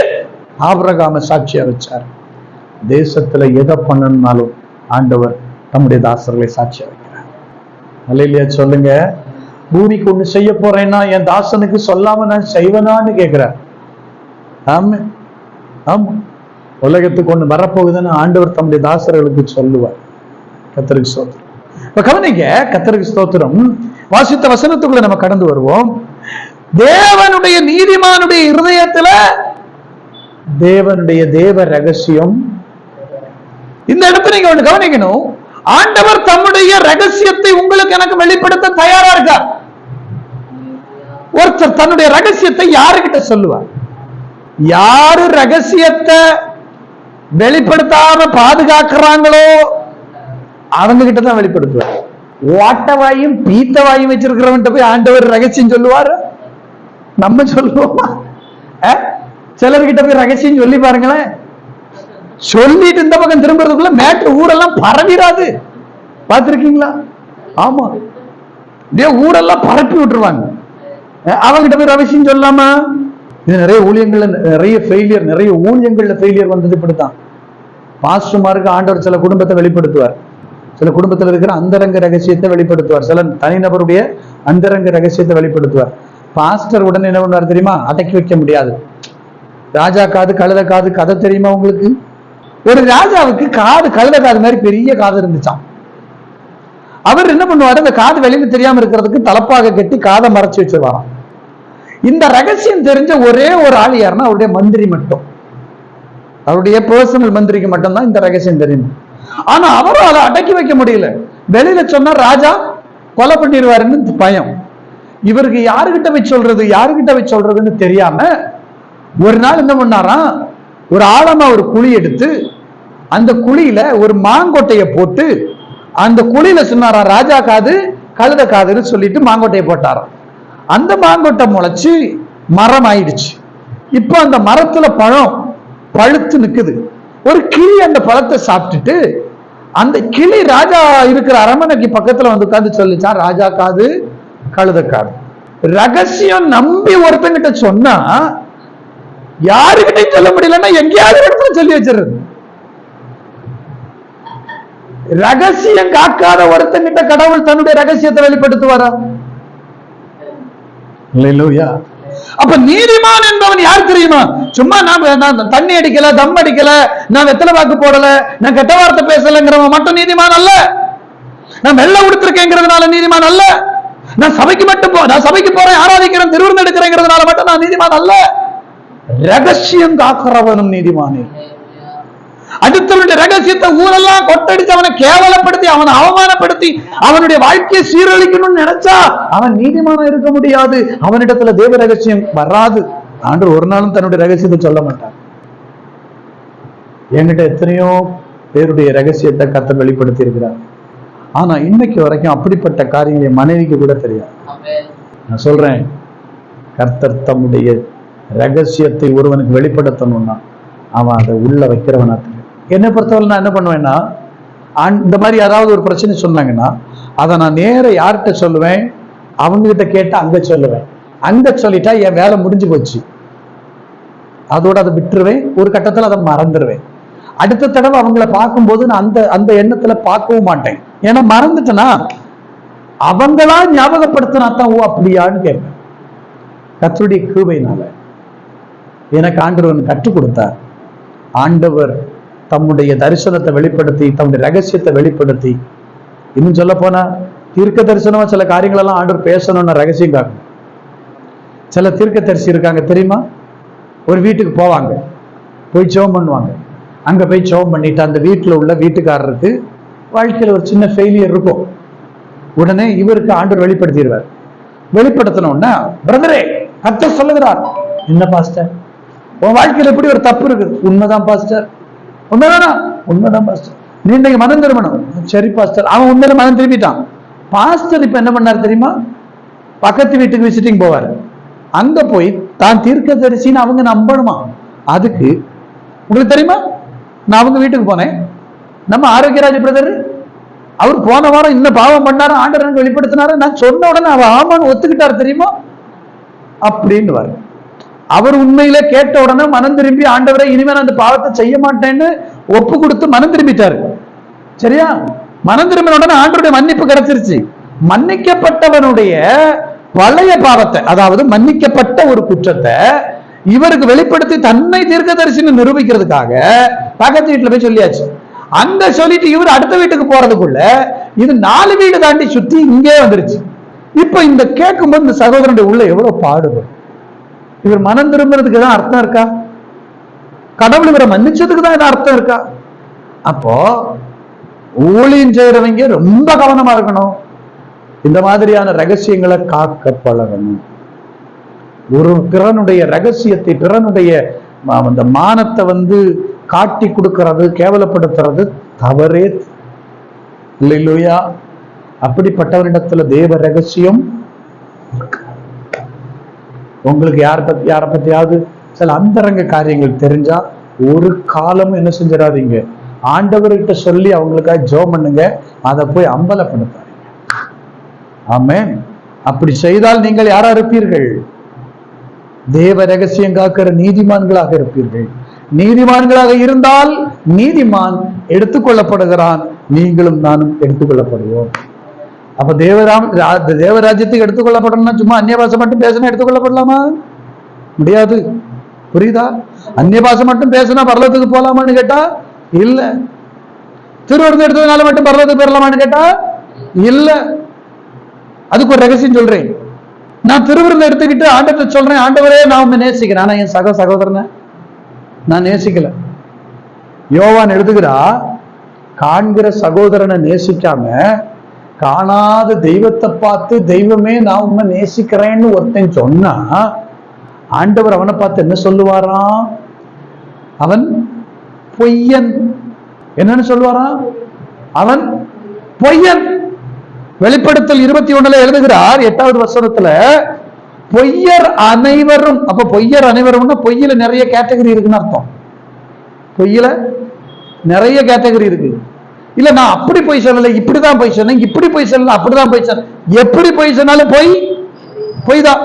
ஆபிரகாமை சாட்சியா வச்சார். தேசத்துல எதை பண்ணணும்னாலும் ஆண்டவர் தம்முடைய தாசர்களை சாட்சியா வைக்கிறார். அல்லேலூயா சொல்லுங்க. பூமிக்கு ஒண்ணு செய்ய போறேன்னா என் தாசனுக்கு சொல்லாம நான் செய்வனான்னு கேட்கிறார். ஆமா ஆமா. உலகத்துக்கு ஒண்ணு வரப்போகுதுன்னு ஆண்டவர் தம்முடைய தாசர்களுக்கு சொல்லுவார். கர்த்தருக்கு ஸ்தோத்திரம். இப்ப கவனிங்க, கர்த்தருக்கு ஸ்தோத்திரம். வாசித்த வசனத்துக்குள்ள நம்ம கடந்து வருவோம். தேவனுடைய நீதிமானுடைய இருதயத்துல தேவனுடைய தேவ ரகசியம். இந்த இடத்துல நீங்க ஒண்ணு கவனிக்கணும். ஆண்டவர் தம்முடைய ரகசியத்தை உங்களுக்கு எனக்கு வெளிப்படுத்த தயாரா இருக்கார். ஒருத்தர் தன்னுடைய ரகசியத்தை யாருக்கிட்ட சொல்லுவார்? யாரு ரகசியத்தை வெளிப்படுத்தாம பாதுகாக்கிறாங்களோ அவங்க கிட்டதான் வெளிப்படுத்துவார். ஓட்டவாயும் பீத்தவாயும் வச்சிருக்கிறவன்ட்ட போய் ஆண்டவர் ரகசியம் சொல்லுவாரு? நம்ம சொல்லுவோமா? சிலர்கிட்ட போய் ரகசியம் சொல்லி பாருங்களேன். சொல்லிட்டு இந்த பக்கம் திரும்புறதுக்குள்ள மேட்ரு ஊரெல்லாம் பரவிடாது. பார்த்திருக்கீங்களா? ஆமா, ஊரெல்லாம் பரப்பி விட்டுருவாங்க. அவங்கிட்ட போய் ரகசியம் சொல்லாமா? இது நிறைய ஊழியங்கள்ல நிறைய ஊழியங்கள்ல ஃபெயிலியர் வந்தது இப்படித்தான். பாஸ்டர்மாருக்கு ஆண்டவர் சில குடும்பத்தை வெளிப்படுத்துவார். சில குடும்பத்தில் இருக்கிற அந்தரங்க ரகசியத்தை வெளிப்படுத்துவார். சில தனிநபருடைய அந்தரங்க ரகசியத்தை வெளிப்படுத்துவார். பாஸ்டர் உடனே என்ன பண்ணுவார் தெரியுமா? அடக்கி வைக்க முடியாது. ராஜா காது கழுத காது கதை தெரியுமா உங்களுக்கு? ஒரு ராஜாவுக்கு காது கழுத காது மாதிரி பெரிய காது இருந்துச்சான். அவர் என்ன பண்ணுவாரு? அந்த காது வெளியே தெரியாம இருக்கிறதுக்கு தலப்பாக கட்டி காதை மறைச்சு வச்சிருவாராம். இந்த ரகசியம் தெரிஞ்ச ஒரே ஒரு ஆள் யாருன்னா அவருடைய மந்திரி மட்டும். அவருடைய பர்சனல் மந்திரிக்கு மட்டும்தான் இந்த ரகசியம் தெரியும். ஆனா அவரும் அதை அடக்கி வைக்க முடியல. வெளியில சொன்னா ராஜா கொலை பண்ணிடுவாருன்னு பயம். இவருக்கு யாருகிட்ட போய் சொல்றதுன்னு தெரியாம ஒரு நாள் என்ன பண்ணாராம்? ஒரு ஆழமா ஒரு குழி எடுத்து அந்த குழியில ஒரு மாங்கொட்டைய போட்டு அந்த குழியில சொன்னாரா ராஜா காது கழுத காதுன்னு சொல்லிட்டு மாங்கொட்டையை போட்டாராம். அந்த மாங்கொட்டை முளைச்சு மரம் ஆயிடுச்சு. இப்ப அந்த மரத்துல பழம் பழுத்து நிக்குது. ஒரு கிளி அந்த பழத்தை சாப்பிட்டுட்டு அந்த கிளி ராஜா இருக்கிற அரண்மனைக்கு பக்கத்துல வந்து உட்கார்ந்து சொல்லிச்சான், ராஜா காது கழுத காது. ரகசியம் நம்பி ஒருத்தங்கிட்ட சொன்னா யாருக்கிட்டையும் சொல்ல முடியலன்னா எங்கேயாவது இடத்துல சொல்லி வச்சிருது. ரகசியம் காக்காத ஒருத்தங்கிட்ட கடவுள் தன்னுடைய ரகசியத்தை வெளிப்படுத்துவாரா? இல்லையா? அப்ப நீதிமான் என்பவன் யார் தெரியுமா? சும்மா நான் தண்ணி அடிக்கல, தம் அடிக்கல, நான் வெத்தலை வாக்கு போடல, நான் கெட்ட வார்த்தை பேசலங்கிறவன் மட்டும் நீதிமான் அல்ல. நான் வெள்ளை உடுத்திருக்கேங்கிறதுனால நீதிமான் அல்ல. நான் சபைக்கு மட்டும் நான் சபைக்கு போறேன், ஆராதிக்கிறேன், திருவிருந்து எடுக்கிறேங்கிறதுனால மட்டும் நான் நீதிமான் அல்ல. ரகசியம் காக்கிறவனும் நீதிமானே. அடுத்தவனுடைய ரகசியத்தை ஊரெல்லாம் கொட்டடித்து அவனை கேவலப்படுத்தி அவனை அவமானப்படுத்தி அவனுடைய வாழ்க்கையை சீரழிக்கணும்னு நினைச்சா அவன் நீதிமானா இருக்க முடியாது. அவனிடத்துல தேவ ரகசியம் வராது. ஆண்டவர் ஒரு நாளும் தன்னுடைய ரகசியத்தை சொல்ல மாட்டார். என்கிட்ட எத்தனையோ பேருடைய ரகசியத்தை கர்த்தர் வெளிப்படுத்தி இருக்கிறார். ஆனா இன்னைக்கு வரைக்கும் அப்படிப்பட்ட காரியங்களை மனைவிக்கு கூட தெரியாது. நான் சொல்றேன், கர்த்தர் தம்முடைய ரகசியத்தை ஒருவனுக்கு வெளிப்படுத்தணும்னா அவன் அதை உள்ள வைக்கிறவனா தெரியும். என்னை பொறுத்தவரை நான் என்ன பண்ணுவேன்னா, இந்த மாதிரி யாராவது ஒரு பிரச்சனை சொன்னாங்கன்னா அதை நான் நேர யார்கிட்ட சொல்லுவேன்? அவங்க கிட்ட கேட்டு அங்க சொல்லுவேன். அங்க சொல்லிட்டா என் வேலை முடிஞ்சு போச்சு, அதோட அதை விட்டுருவேன். ஒரு கட்டத்துல அதை மறந்துடுவேன். அடுத்த தடவை அவங்கள பார்க்கும்போது நான் அந்த எண்ணத்துல பார்க்கவும் மாட்டேன். ஏன்னா மறந்துட்டேனா, அவங்களா ஞாபகப்படுத்தினா தான் ஓ அப்படியான்னு கேட்பேன். கர்த்தருடைய கிருபையினால எனக்கு ஆண்டவர் கற்றுக் கொடுத்தார். ஆண்டவர் தம்முடைய தரிசனத்தை வெளிப்படுத்தி, தம்முடைய ரகசியத்தை வெளிப்படுத்தி, இன்னும் சொல்ல போனா தீர்க்க தரிசனமா சில காரியங்கள் எல்லாம் ஆண்டவர் பேசணும்னு ரகசியம் காக்கணும். சில தீர்க்க தரிசி இருக்காங்க தெரியுமா? ஒரு வீட்டுக்கு போவாங்க, போய் ஜெபம் பண்ணுவாங்க. அங்க போய் ஜெபம் பண்ணிட்டு அந்த வீட்டுல உள்ள வீட்டுக்காரருக்கு வாழ்க்கையில ஒரு சின்ன ஃபெயிலியர் இருக்கும். உடனே இவருக்கு ஆண்டவர் வெளிப்படுத்திடுவார். வெளிப்படுத்தணும்னா, பிரதரே கர்த்தர் சொல்லுகிறார், என்ன பாஸ்டர் உன் வாழ்க்கையில எப்படி ஒரு தப்பு இருக்குது? உண்மைதான் பாஸ்டர். உண்மைதானா? உண்மைதான் பாஸ்டர். நீ இன்னைக்கு மனம் திரும்பணும். சரி பாஸ்டர். அவன் உண்மையில மனம் திரும்பிட்டான். பாஸ்டர் இப்ப என்ன பண்ணார் தெரியுமா? பக்கத்து வீட்டுக்கு விசிட்டிங் போவார். அங்க போய் தான் தீர்க்க தரிசின்னு அவங்க நம்பணுமா? அதுக்கு உங்களுக்கு தெரியுமா, நான் அவங்க வீட்டுக்கு போனேன். நம்ம ஆரோக்கியராஜ் பிரதர் அவர் போன வாரம் இன்னும் பாவம் பண்ணாரு, ஆண்டவர் வெளிப்படுத்தினாரு. நான் சொன்ன உடனே அவ ஆமான்னு ஒத்துக்கிட்டாரு தெரியுமா அப்படின்னு வர. அவர் உண்மையில கேட்ட உடனே மனம் திரும்பி ஆண்டவரை இனிமேல் அந்த பாவத்தை செய்ய மாட்டேன்னு ஒப்பு கொடுத்து மனம் திரும்பிட்டாரு. சரியா? மனம் திரும்பின உடனே ஆண்டவருடைய மன்னிப்பு கிடைச்சிருச்சு. மன்னிக்கப்பட்டவனுடைய பழைய பாவத்தை, அதாவது மன்னிக்கப்பட்ட ஒரு குற்றத்தை இவருக்கு வெளிப்படுத்தி தன்னை தீர்க்கதரிசின்னு நிரூபிக்கிறதுக்காக பக்கத்து வீட்டுல போய் சொல்லியாச்சு. அங்க சொல்லிட்டு இவர் அடுத்த வீட்டுக்கு போறதுக்குள்ள இது 4 வீடு தாண்டி சுத்தி இங்கே வந்துருச்சு. இப்ப இந்த கேட்கும்போது இந்த சகோதரனுடைய உள்ள எவ்வளவு பாடுபடும். இவர் மனம் திரும்புறதுக்கு தான் அர்த்தம் இருக்கா? கடவுள் இவரை மன்னிச்சதுக்கு தான் ஏதாவது அர்த்தம் இருக்கா? அப்போ ஊழியம் செய்யறவங்க ரொம்ப கவனமா இருக்கணும். இந்த மாதிரியான ரகசியங்களை காக்க பழகணும். ஒரு பிறனுடைய ரகசியத்தை, பிறனுடைய அந்த மானத்தை காட்டி கொடுக்கிறது, கேவலப்படுத்துறது தவறே இல்லையா? அப்படிப்பட்டவரிடத்துல தேவ ரகசியம். உங்களுக்கு யாரை பத்தியாவது சில அந்தரங்க காரியங்கள் தெரிஞ்சா ஒரு காலமும் என்ன செஞ்சிடாதீங்க, ஆண்டவர்கிட்ட சொல்லி அவங்களுக்காக ஜெபம் பண்ணுங்க. அதை போய் அம்பலப்படுத்தாதீங்க. ஆமென். அப்படி செய்தால் நீங்கள் யாரா இருப்பீர்கள்? தேவ ரகசியம் காக்கிற நீதிமான்களாக இருப்பீர்கள். நீதிமான்களாக இருந்தால் நீதிமான் எடுத்துக்கொள்ளப்படுகிறான், நீங்களும் நானும் எடுத்துக்கொள்ளப்படுவோம். அப்ப தேவராஜ்யத்துக்கு எடுத்துக்கொள்ளப்படணும்னா சும்மா அந்நிய பாஷை மட்டும் பேசினா எடுத்துக்கொள்ளப்படலாமா? முடியாது. புரியுதா? அந்நிய பாஷை மட்டும் பேசினா பரலோகத்துக்கு போலாமான்னு கேட்டா இல்ல. திருவிருந்து எடுத்ததுனால மட்டும் பரலோகத்துக்கு பெறலாமான்னு கேட்டா இல்ல. அதுக்கு ஒரு ரகசியம் சொல்றேன். நான் திருவிருந்து எடுத்துக்கிட்டு ஆண்டவர்கிட்ட சொல்றேன், ஆண்டவரே நான் உண்மை நேசிக்கிறேன், ஆனா என் சகோதரனை நான் நேசிக்கல. யோவான் எழுதுகிறா, காண்கிற சகோதரனை நேசிக்காம காணாத தெய்வத்தை பார்த்து தெய்வமே நான் உண்மை நேசிக்கிறேன்னு ஒருத்தன் சொன்னா ஆண்டவர் அவனை பார்த்து என்ன சொல்லுவாராம்? அவன் பொய்யன். என்னன்னு சொல்லுவாராம்? அவன் பொய்யன். வெளிப்படுத்தல் 21 எழுதுகிறார் 8வது வசனத்துல, பொய்யர் அனைவரும். அப்ப பொய்யர் அனைவரும் பொய்யில நிறைய கேட்டகரி இருக்குன்னு அர்த்தம். பொய்யில நிறைய கேட்டகரி இருக்கு. இல்ல நான் அப்படி போய் சொல்லல, இப்படிதான் போய் சொன்னேன், இப்படி போய் சொல்லல, அப்படிதான் போய் சொன்ன. எப்படி போய் சொன்னாலும் பொய் தான்.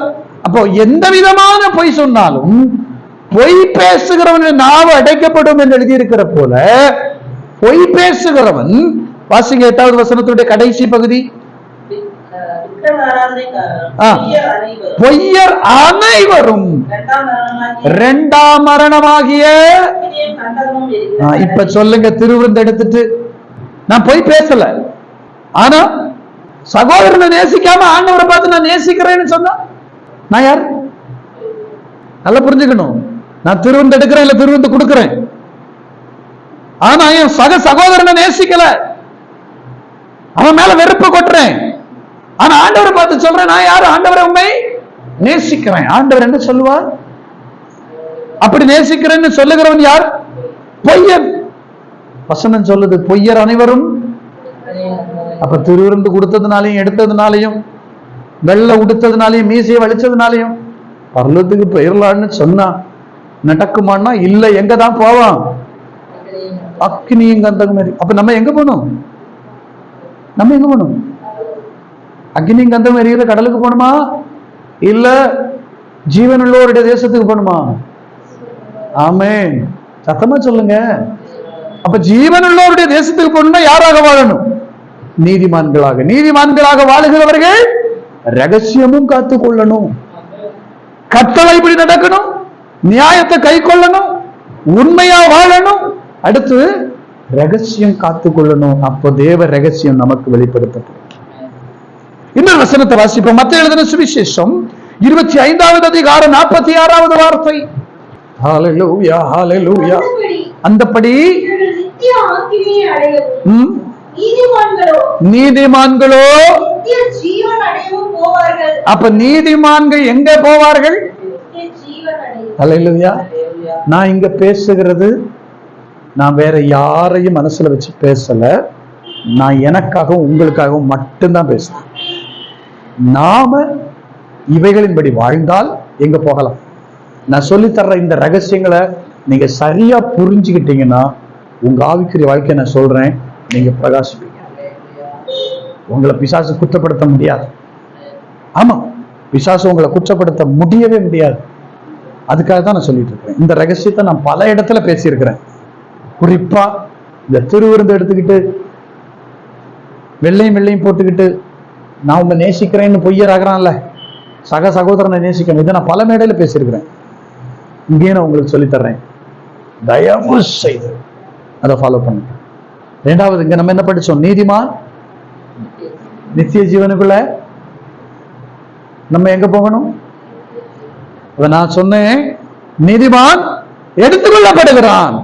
அப்போ எந்த விதமான பொய் சொன்னாலும் பொய் பேசுகிறவன் நாவு அடைக்கப்படும் என்று எழுதியிருக்கிற போல பொய் பேசுகிறவன், வாசிங்க 8வது வசனத்துடைய கடைசி பகுதி. பொய்யர் அனைவரும் இரண்டாம் மரணமாகிய. இப்ப சொல்லுங்க, திருவிருந்து எடுத்துட்டு நான் போய் பேசல, ஆனா சகோதரனை நேசிக்காம ஆண்டவரை பார்த்து நான் நேசிக்கிறேன்னு சொன்னா நான் யார்? நல்லா புரிஞ்சுக்கணும். நான் திருவிருந்து எடுக்கிறேன், இல்ல திருவிருந்து கொடுக்கிறேன், ஆனா என் சகோதரனை நேசிக்கல, அவன் மேல வெறுப்பு கொட்டுறேன், ஆனா ஆண்டவரை பார்த்து சொல்றேன் நான் யாரு? ஆண்டவரை உண்மை நேசிக்கிறேன். ஆண்டவர் என்ன சொல்லுவார்? அப்படி நேசிக்கிறேன்னு சொல்லுகிறவன் யார்? பொய்யன். வசனம் சொல்லுது பொய்யர் அனைவரும். அப்ப திருவிருந்து கொடுத்ததுனாலையும் எடுத்ததுனாலையும் வெள்ளை உடுத்ததுனாலையும் மீசையை வலிச்சதுனாலையும் பரலோகத்துக்கு போயிடலான்னு சொன்னா நடக்குமான்னா இல்ல. எங்க தான் போவான்? அக்னியும் கந்தகம் மாதிரி. அப்ப நம்ம எங்க போகணும்? நம்ம எங்க போகணும்? அக்னியும் கந்தகம் எரிகிற கடலுக்கு போகணுமா, இல்ல ஜீவனுள்ளவருடைய தேசத்துக்கு போகணுமா? ஆமென், சத்தமா சொல்லுங்க. அப்ப ஜீவனுள்ளவருடைய தேசத்துக்கு போகணும்னா யாராக வாழணும்? நீதிமான்களாக. நீதிமான்களாக வாழுகிறவர்கள் ரகசியமும் காத்து கொள்ளணும், கட்டளைப்படி நடக்கணும், நியாயத்தை கை கொள்ளணும், உண்மையா வாழணும், அடுத்து ரகசியம் காத்து கொள்ளணும். அப்போ தேவ ரகசியம் நமக்கு வெளிப்படுத்தப்படும். இன்னொரு வசனத்தை வாசிப்போம். மத்தேயு எழுதின சுவிசேஷம் 25வது அதிகாரம் 46வது வார்த்தை. ஹல்லேலூயா, ஹல்லேலூயா. அந்தபடி நீதிமான்களோ அப்ப நீதிமான்கள் எங்க போவார்கள்? ஹல்லேலூயா. நான் இங்க பேசுகிறது நான் வேற யாரையும் மனசுல வச்சு பேசல, நான் எனக்காகவும் உங்களுக்காகவும் மட்டும்தான் பேசுறேன். நாம இவைகளின்படி வாழ்ந்தால் எங்க போகலாம்? நான் சொல்லித்தர்ற இந்த ரகசியங்களை நீங்க சரியா புரிஞ்சுக்கிட்டீங்கன்னா உங்க ஆவிக்குரிய வாழ்க்கையை நான் சொல்றேன், நீங்க பிரகாசிப்பீங்க. உங்களை பிசாசு குற்றப்படுத்த முடியாது. ஆமா, பிசாசு உங்களை குற்றப்படுத்த முடியவே முடியாது. அதுக்காக தான் நான் சொல்லிட்டு இருக்கிறேன். இந்த ரகசியத்தை நான் பல இடத்துல பேசியிருக்கிறேன். குறிப்பா இந்த திருவிருந்து எடுத்துக்கிட்டு வெள்ளையும் வெள்ளையும் போட்டுக்கிட்டு நான் உங்க நேசிக்கிறேன்னு பொய்யராகிறான்ல, சகோதரனை நேசிக்கணும். இதை நான் பல மேடையில பேசியிருக்கிறேன். இங்கே நான் உங்களுக்கு சொல்லித்தர்றேன், தயவு செய்து அதை ஃபாலோ பண்ணுங்க. இரண்டாவது, இங்க நம்ம என்ன படிச்சோம்? நீதிமான் நித்திய ஜீவனுக்குள்ள நம்ம எங்க போகணும்? நான் சொன்னேன், நீதிமான் எடுத்துக்கொள்ளப்படுகிறான்.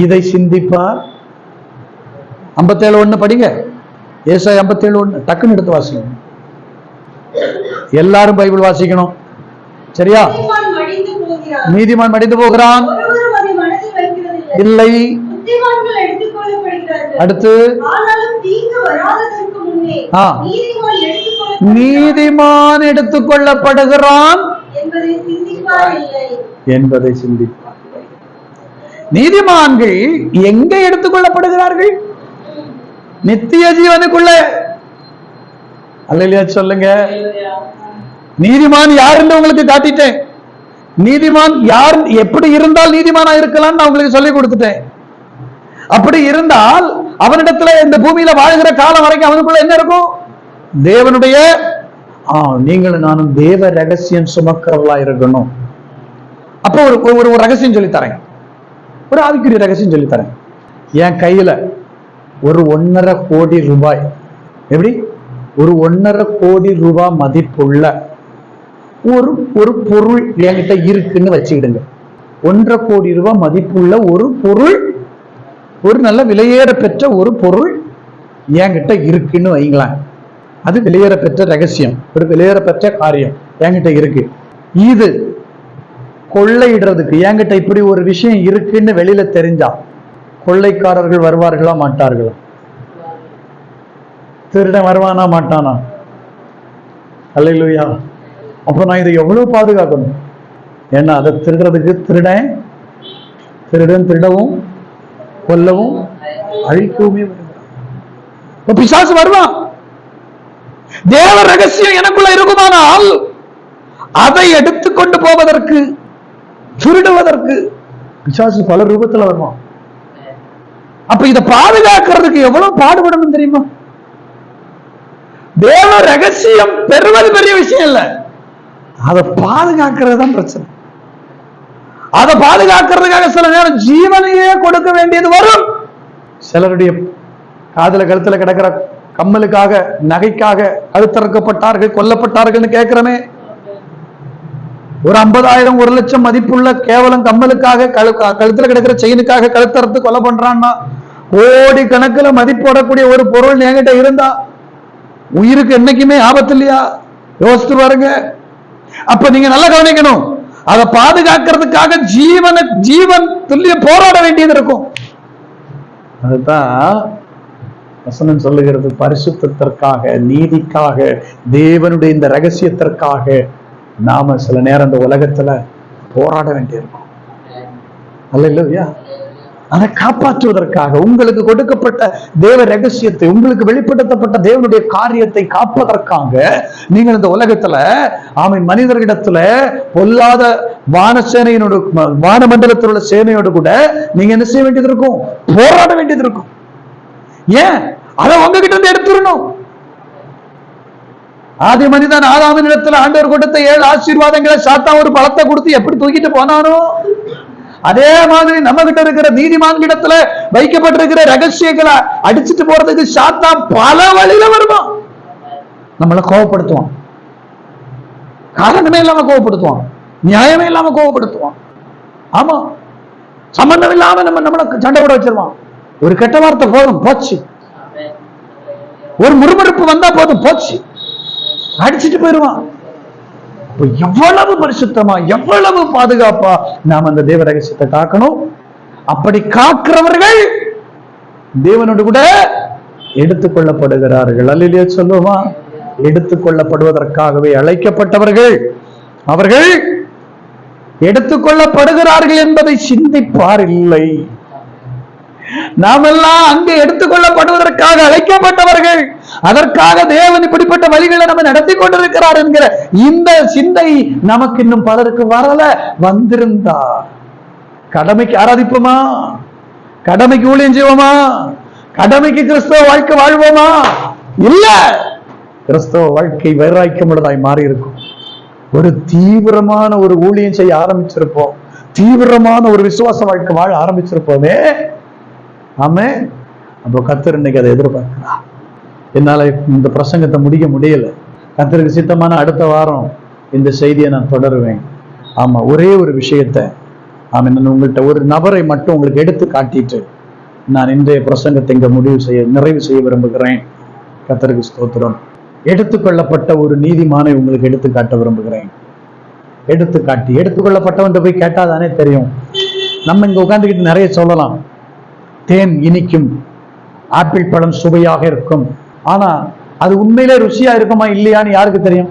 இதை சிந்திப்பார். 57:1 படிங்க. ஏசாயா 57:1 டக்குன்னு எடுத்து வாசிங்க. எல்லாரும் பைபிள் வாசிக்கணும், சரியா? நீதிமான் மடிந்து போகிறான் இல்லை. அடுத்து நீதிமான் எடுத்துக்கொள்ளப்படுகிறான் என்பதை சிந்திப்பார். நீதிமான்கள் எங்க எடுத்துக்கொள்ளப்படுகிறார்கள்? நித்திய ஜீவனுக்குள்ள. அல்லேலூயா சொல்லுங்க. நீதிமான் யார் என்று உங்களுக்கு காட்டிட்டேன். நீதிமான் யார், எப்படி இருந்தால் நீதிமானா இருக்கலாம் நான் உங்களுக்கு சொல்லி கொடுத்துட்டேன். அப்படி இருந்தால் அவனிடத்துல இந்த பூமியில வாழ்கிற காலம் வரைக்கும் அவனுக்குள்ள என்ன இருக்கும்? தேவனுடைய நீங்களும் நானும் தேவ ரகசியம் சுமக்கிறவளா இருக்கணும். அப்போ ஒரு ரகசியம் சொல்லித்தரேன், ஒரு ஆவிக்குரிய ரகசியம் சொல்லித்தரேன். என் கையில ஒரு 1.5 கோடி ரூபாய், எப்படி ஒரு 1.5 கோடி ரூபாய் மதிப்புள்ள ஒரு பொருள் என்கிட்ட இருக்குன்னு வச்சுக்கிடுங்க. 1.5 கோடி ரூபாய் மதிப்புள்ள ஒரு பொருள், ஒரு நல்ல விலையேற பெற்ற ஒரு பொருள் என்கிட்ட இருக்குன்னு வைங்களேன். அது விலையேற பெற்ற ரகசியம், ஒரு விலையேற பெற்ற காரியம் என்கிட்ட இருக்கு. இது கொள்ளையிடுறதுக்கு என்கிட்ட இப்படி ஒரு விஷயம் இருக்குன்னு வெளியில தெரிஞ்சா கொள்ளைக்காரர்கள் வருவார்களா மாட்டார்களா? திருடன் வருவானா மாட்டானா? அல்லேலூயா. அப்ப நான் இதை எவ்வளவு பாதுகாக்கணும்? ஏன்னா அதை திருடுறதுக்கு திருடன் திருடவும் கொல்லவும் அழிக்கவுமே பிசாசு வருவான். தேவ ரகசியம் எனக்குள்ள இருக்குமானால் அதை எடுத்துக்கொண்டு போவதற்கு, திருடுவதற்கு பிசாசு பல ரூபத்துல வருவான். அப்ப இதை பாதுகாக்கிறதுக்கு எவ்வளவு பாடுபடணும் தெரியுமா? தேவ ரகசியம் பெறுவது பெரிய விஷயம் இல்ல, அதை பாதுகாக்கிறது தான் பிரச்சனை. அதை பாதுகாக்கிறதுக்காக சில நேரம் ஜீவனையே கொடுக்க வேண்டியது வரும். சிலருடைய காதல கழுத்துல கிடக்கிற கம்மலுக்காக, நகைக்காக கழுத்தறுக்கப்பட்டார்கள், கொல்லப்பட்டார்கள் கேட்கிறமே. ஒரு 50,000 1,00,000 மதிப்புள்ள கேவலம் கம்மலுக்காக, கழுத்துல கிடக்கிற செயினுக்காக கழுத்தறுத்து கொலை பண்றான்னா, கோடி கணக்கில் மதிப்போடக்கூடிய ஒரு பொருள் என்கிட்ட இருந்தா உயிருக்கு என்னைக்குமே ஆபத்து இல்லையா? யோசித்து பாருங்க. அப்ப நீங்க நல்லா கவனிக்கணும், அதை பாதுகாக்கிறதுக்காக ஜீவன் துல்லிய போராட வேண்டியது இருக்கும். அதுதான் வசனம் சொல்லுகிறது, பரிசுத்தத்திற்காக, நீதிக்காக, தேவனுடைய இந்த ரகசியத்திற்காக நாம சில நேரம் இந்த உலகத்துல போராட வேண்டியிருக்கும். அல்லேலூயா. அதை காப்பாற்றுவதற்காக, உங்களுக்கு கொடுக்கப்பட்ட தேவ ரகசியத்தை, உங்களுக்கு வெளிப்படுத்தப்பட்ட தேவனுடைய காரியத்தை காப்பதற்காக நீங்கள் இந்த உலகத்துல மனிதர்களிடத்துல பொல்லாத வானசேனையினோட, வானமண்டலத்தில் உள்ள சேனையோடு கூட நீங்க என்ன செய்ய வேண்டியது இருக்கும்? போராட வேண்டியது இருக்கும். ஏன்? அதை உங்ககிட்ட இருந்து எடுத்துடணும். ஆதி மனிதன் ஆதாமின் இடத்துல ஆண்டவர் கொடுத்த 7 ஆசீர்வாதங்களை சாத்தான் ஒரு பழத்தை கொடுத்து எப்படி தூக்கிட்டு போனானோ, அதே மாதிரி நம்ம கிட்ட இருக்கிற நீதிமான்களிடத்துல வைக்கப்பட்டிருக்கிற ரகசியங்களை அடிச்சுட்டு போறதுக்கு சாத்தான் பல வழியில வருவான். நம்மளை கோபப்படுத்துவான், காரணமே இல்லாம கோபப்படுத்துவான், நியாயமே இல்லாம கோபப்படுத்துவான். ஆமா, சம்பந்தம் இல்லாம நம்மளை சண்டை போட வச்சிருவான். ஒரு கெட்ட வார்த்தை போதும் போச்சு, ஒரு முறுமுறுப்பு வந்தா போதும் போச்சு, அடிச்சுட்டு போயிருவான். எவ்வளவு பரிசுத்தமா, எவ்வளவு பாதுகாப்பா நாம் அந்த தேவ ரகசியத்தை காக்கணும். அப்படி காக்கிறவர்கள் தேவனோடு கூட எடுத்துக்கொள்ளப்படுகிறார்கள். அல்லேலூயா சொல்லுமா? எடுத்துக்கொள்ளப்படுவதற்காகவே அழைக்கப்பட்டவர்கள் அவர்கள் எடுத்துக்கொள்ளப்படுகிறார்கள் என்பதை சிந்திப்பார் இல்லை. நாமெல்லாம் அங்கே எடுத்துக்கொள்ளப்படுவதற்காக அழைக்கப்பட்டவர்கள். அதற்காக தேவன் இப்படிப்பட்ட வழிகளை நம்ம நடத்தி கொண்டிருக்கிறார் என்கிற இந்த சிந்தை நமக்கு இன்னும் பலருக்கு வரல. வந்திருந்தா கடமைக்கு ஆராதிப்போமா? கடமைக்கு ஊழியம் செய்வோமா? கடமைக்கு கிறிஸ்தவ வாழ்க்கை வாழ்வோமா? இல்ல. கிறிஸ்தவ வாழ்க்கை வைராக்கியமுள்ளதாய் மாறி இருக்கும். ஒரு தீவிரமான ஒரு ஊழியம் செய்ய ஆரம்பிச்சிருப்போம், தீவிரமான ஒரு விசுவாச வாழ்க்கை வாழ ஆரம்பிச்சிருப்போமே. ஆமே. அப்போ கர்த்தர் இன்னைக்கு அதை எதிர்பார்க்கிறார். என்னால இந்த பிரசங்கத்தை முடிக்க முடியல, கர்த்தருக்கு சித்தமான அடுத்த வாரம் இந்த செய்தியை நான் தொடருவேன். ஆமா, ஒரே ஒரு விஷயத்தை நான் உங்கள்கிட்ட ஒரு நபரை மட்டும் உங்களுக்கு எடுத்து காட்டிட்டு நான் இன்றைய பிரசங்கத்தை இங்க நிறைவு செய்ய விரும்புகிறேன். கர்த்தருக்கு ஸ்தோத்திரம். எடுத்துக்கொள்ளப்பட்ட ஒரு நீதிமானை உங்களுக்கு எடுத்து காட்ட விரும்புகிறேன். எடுத்துக்கொள்ளப்பட்டவன் போய் கேட்டாதானே தெரியும். நம்ம இங்க உட்கார்ந்துக்கிட்டு நிறைய சொல்லலாம், தேன் இனிக்கும், ஆப்பிள் பழம் சுவையாக இருக்கும், ஆனா அது உண்மையிலே ருசியா இருக்குமா இல்லையான்னு யாருக்கு தெரியும்?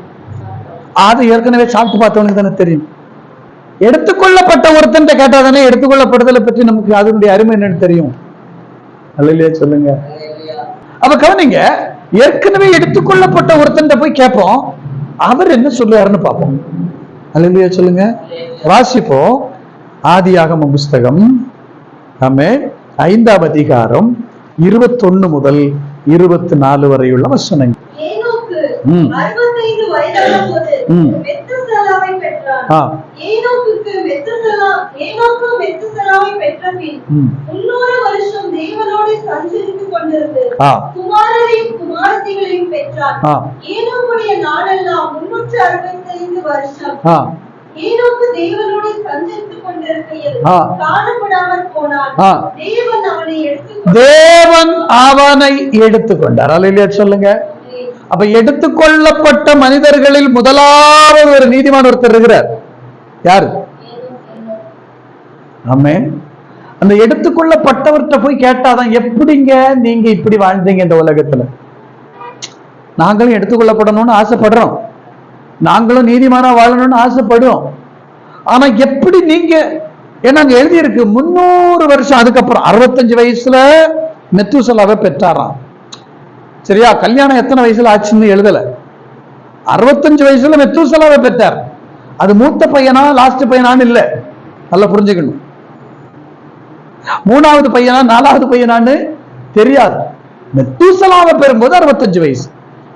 அது ஏற்கனவே சாப்பிட்டு பார்த்தவனுக்கு தானே தெரியும். எடுத்துக்கொள்ளப்பட்ட ஒருத்தன் கேட்டாதானே எடுத்துக்கொள்ளப்படுதலை பற்றி நமக்கு அதனுடைய அருமை என்னன்னு தெரியும். அல்லேலூயா சொல்லுங்க. அப்ப கவனிங்க, ஏற்கனவே எடுத்துக்கொள்ளப்பட்ட ஒருத்தன் போய் கேட்போம், அவர் என்ன சொல்றாருன்னு பார்ப்போம். அல்லேலூயா சொல்லுங்க. வாசிப்போம். ஆதியாகம புஸ்தகம் 5ஆம் அதிகாரம் 21 முதல் 24 வரையுள்ள வசனங்கள். தேவன் அவனை எடுத்துக்கொண்டார். அல்லேலூயா சொல்லுங்க. அப்ப எடுத்துக்கொள்ளப்பட்ட மனிதர்களில் முதலாவது ஒரு நீதிமான் ஒருத்தர் இருக்கிறார். யாரு? ஆமென். அந்த எடுத்துக்கொள்ளப்பட்டவர்கிட்ட போய் கேட்டாதான், எப்படிங்க நீங்க இப்படி வாழ்ந்தீங்க இந்த உலகத்துல? நாங்களும் எடுத்துக்கொள்ளப்படணும்னு ஆசைப்படுறோம், நாங்களும் நீதிமானா வாழணும்னு ஆசைப்படுறோம். ஆனா எப்படி நீங்க, ஏன்னா அங்க எழுதி இருக்கு 300 வருஷம் அதுக்கப்புறம் 65 வயசுல மெத்தூசலாவை பெற்றாராம். சரியா? கல்யாணம் எத்தனை வயசுல ஆச்சுன்னு எழுதல. 65 வயசுல மெத்தூசலாவை பெற்றார். அது மூத்த பையனா லாஸ்ட் பையனான்னு இல்ல, நல்லா புரிஞ்சுக்கணும். 3வது பையனா 4வது பையனான்னு தெரியாது. மெத்தூசலாவை பெறும்போது 65 வயசு.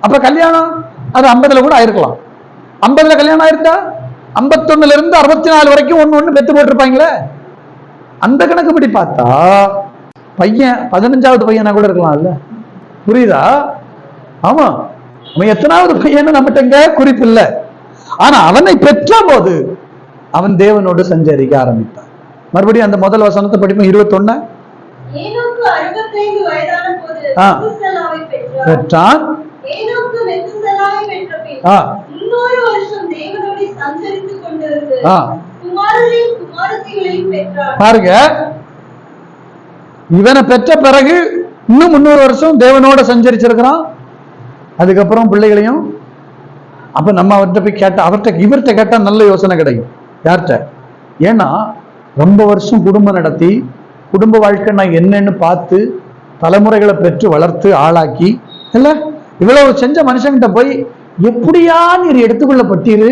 அப்ப கல்யாணம் அது 50 கூட ஆயிருக்கலாம். 50 கல்யாணம் ஆயிருந்தா 51 இருந்து 64 வரைக்கும் ஒண்ணு பெத்து போட்டிருப்பாங்களே. அந்த கணக்குப்படி பார்த்தா பையன் 15வது பையனா கூட இருக்கலாம்ல. புரியுதா? ஆமா, அவன் எத்தனாவது பையன் நம்மகிட்ட குறிப்பு இல்லை. ஆனா அவனை பெற்ற போது அவன் தேவனோடு சஞ்சரிக்க ஆரம்பித்தான். மறுபடியும் அந்த முதல் வசனத்தை படிப்போம். 21. பெற்றான். பாருங்க, இவனை பெற்ற பிறகு இன்னும் 300 வருஷம் தேவனோட சஞ்சரிச்சிருக்கிறான். அதுக்கப்புறம் பிள்ளைகளையும். அப்ப நம்ம அவர்கிட்ட போய் கேட்டா, இவர்கிட்ட கேட்டா நல்ல யோசனை கிடைக்கும். யார்கிட்ட? ஏன்னா ரொம்ப வருஷம் குடும்பம் நடத்தி குடும்ப வாழ்க்கை நான் என்னன்னு பார்த்து தலைமுறைகளை பெற்று வளர்த்து ஆளாக்கி இல்ல இவ்வளவு செஞ்ச மனுஷங்கிட்ட போய் எப்படியா நீர் எடுத்துக்கொள்ளப்பட்டீரு,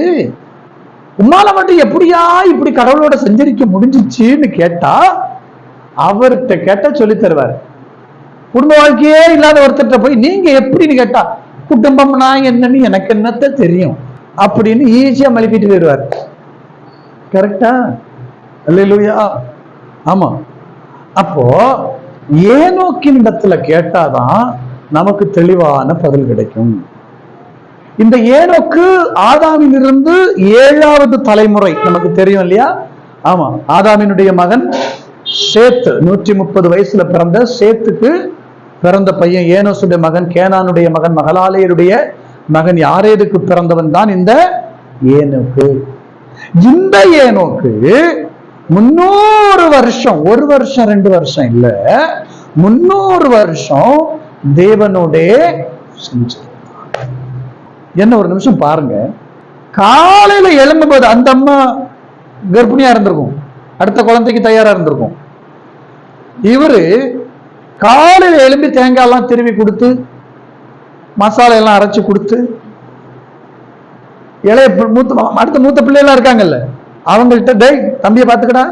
உம்மால மட்டும் எப்படியா இப்படி கடவுளோட சஞ்சரிக்க முடிஞ்சிச்சுன்னு கேட்டா அவர்கிட்ட கேட்டா சொல்லி தருவார். குடும்ப வாழ்க்கையே இல்லாத ஒருத்தர்கிட்ட போய் நீங்க எப்படின்னு கேட்டா குடும்பம்னா என்னன்னு எனக்கு என்னத்த தெரியும் அப்படின்னு ஈஸியா மலிப்பிட்டு போயிடுவார். கரெக்டா? அல்லேலூயா. ஆமா. அப்போ ஏனோக்கின் இடத்துல கேட்டாதான் நமக்கு தெளிவான பதில் கிடைக்கும். இந்த ஏனோக்கு ஆதாமிலிருந்து 7வது தலைமுறை நமக்கு தெரியும் இல்லையா? ஆமா, ஆதாமினுடைய மகன் சேத்து, 130 வயசுல பிறந்த சேத்துக்கு பிறந்த பையன் ஏனோசுடைய மகன் கேனானுடைய மகன் மகலாலேயருடைய மகன் யாரேதுக்கு பிறந்தவன் தான் இந்த ஏனோக்கு. இந்த ஏனோக்கு 300 வருஷம், 1 வருஷம் 2 வருஷம் இல்ல, 300 வருஷம் தேவனோட செஞ்சு. என்ன ஒரு நிமிஷம் பாருங்க, காலையில எழும்பும்போது அந்த அம்மா கர்ப்பிணியா இருந்திருக்கும், அடுத்த குழந்தைக்கு தயாரா இருந்திருக்கும். இவரு காலையில எழும்பி தேங்காய் எல்லாம் திருவி கொடுத்து மசாலா எல்லாம் அரைச்சு கொடுத்து இளைய அடுத்த மூத்த பிள்ளைலாம் இருக்காங்கல்ல அவங்கள்ட்ட, டேய் தம்பியை பாத்துக்கடா,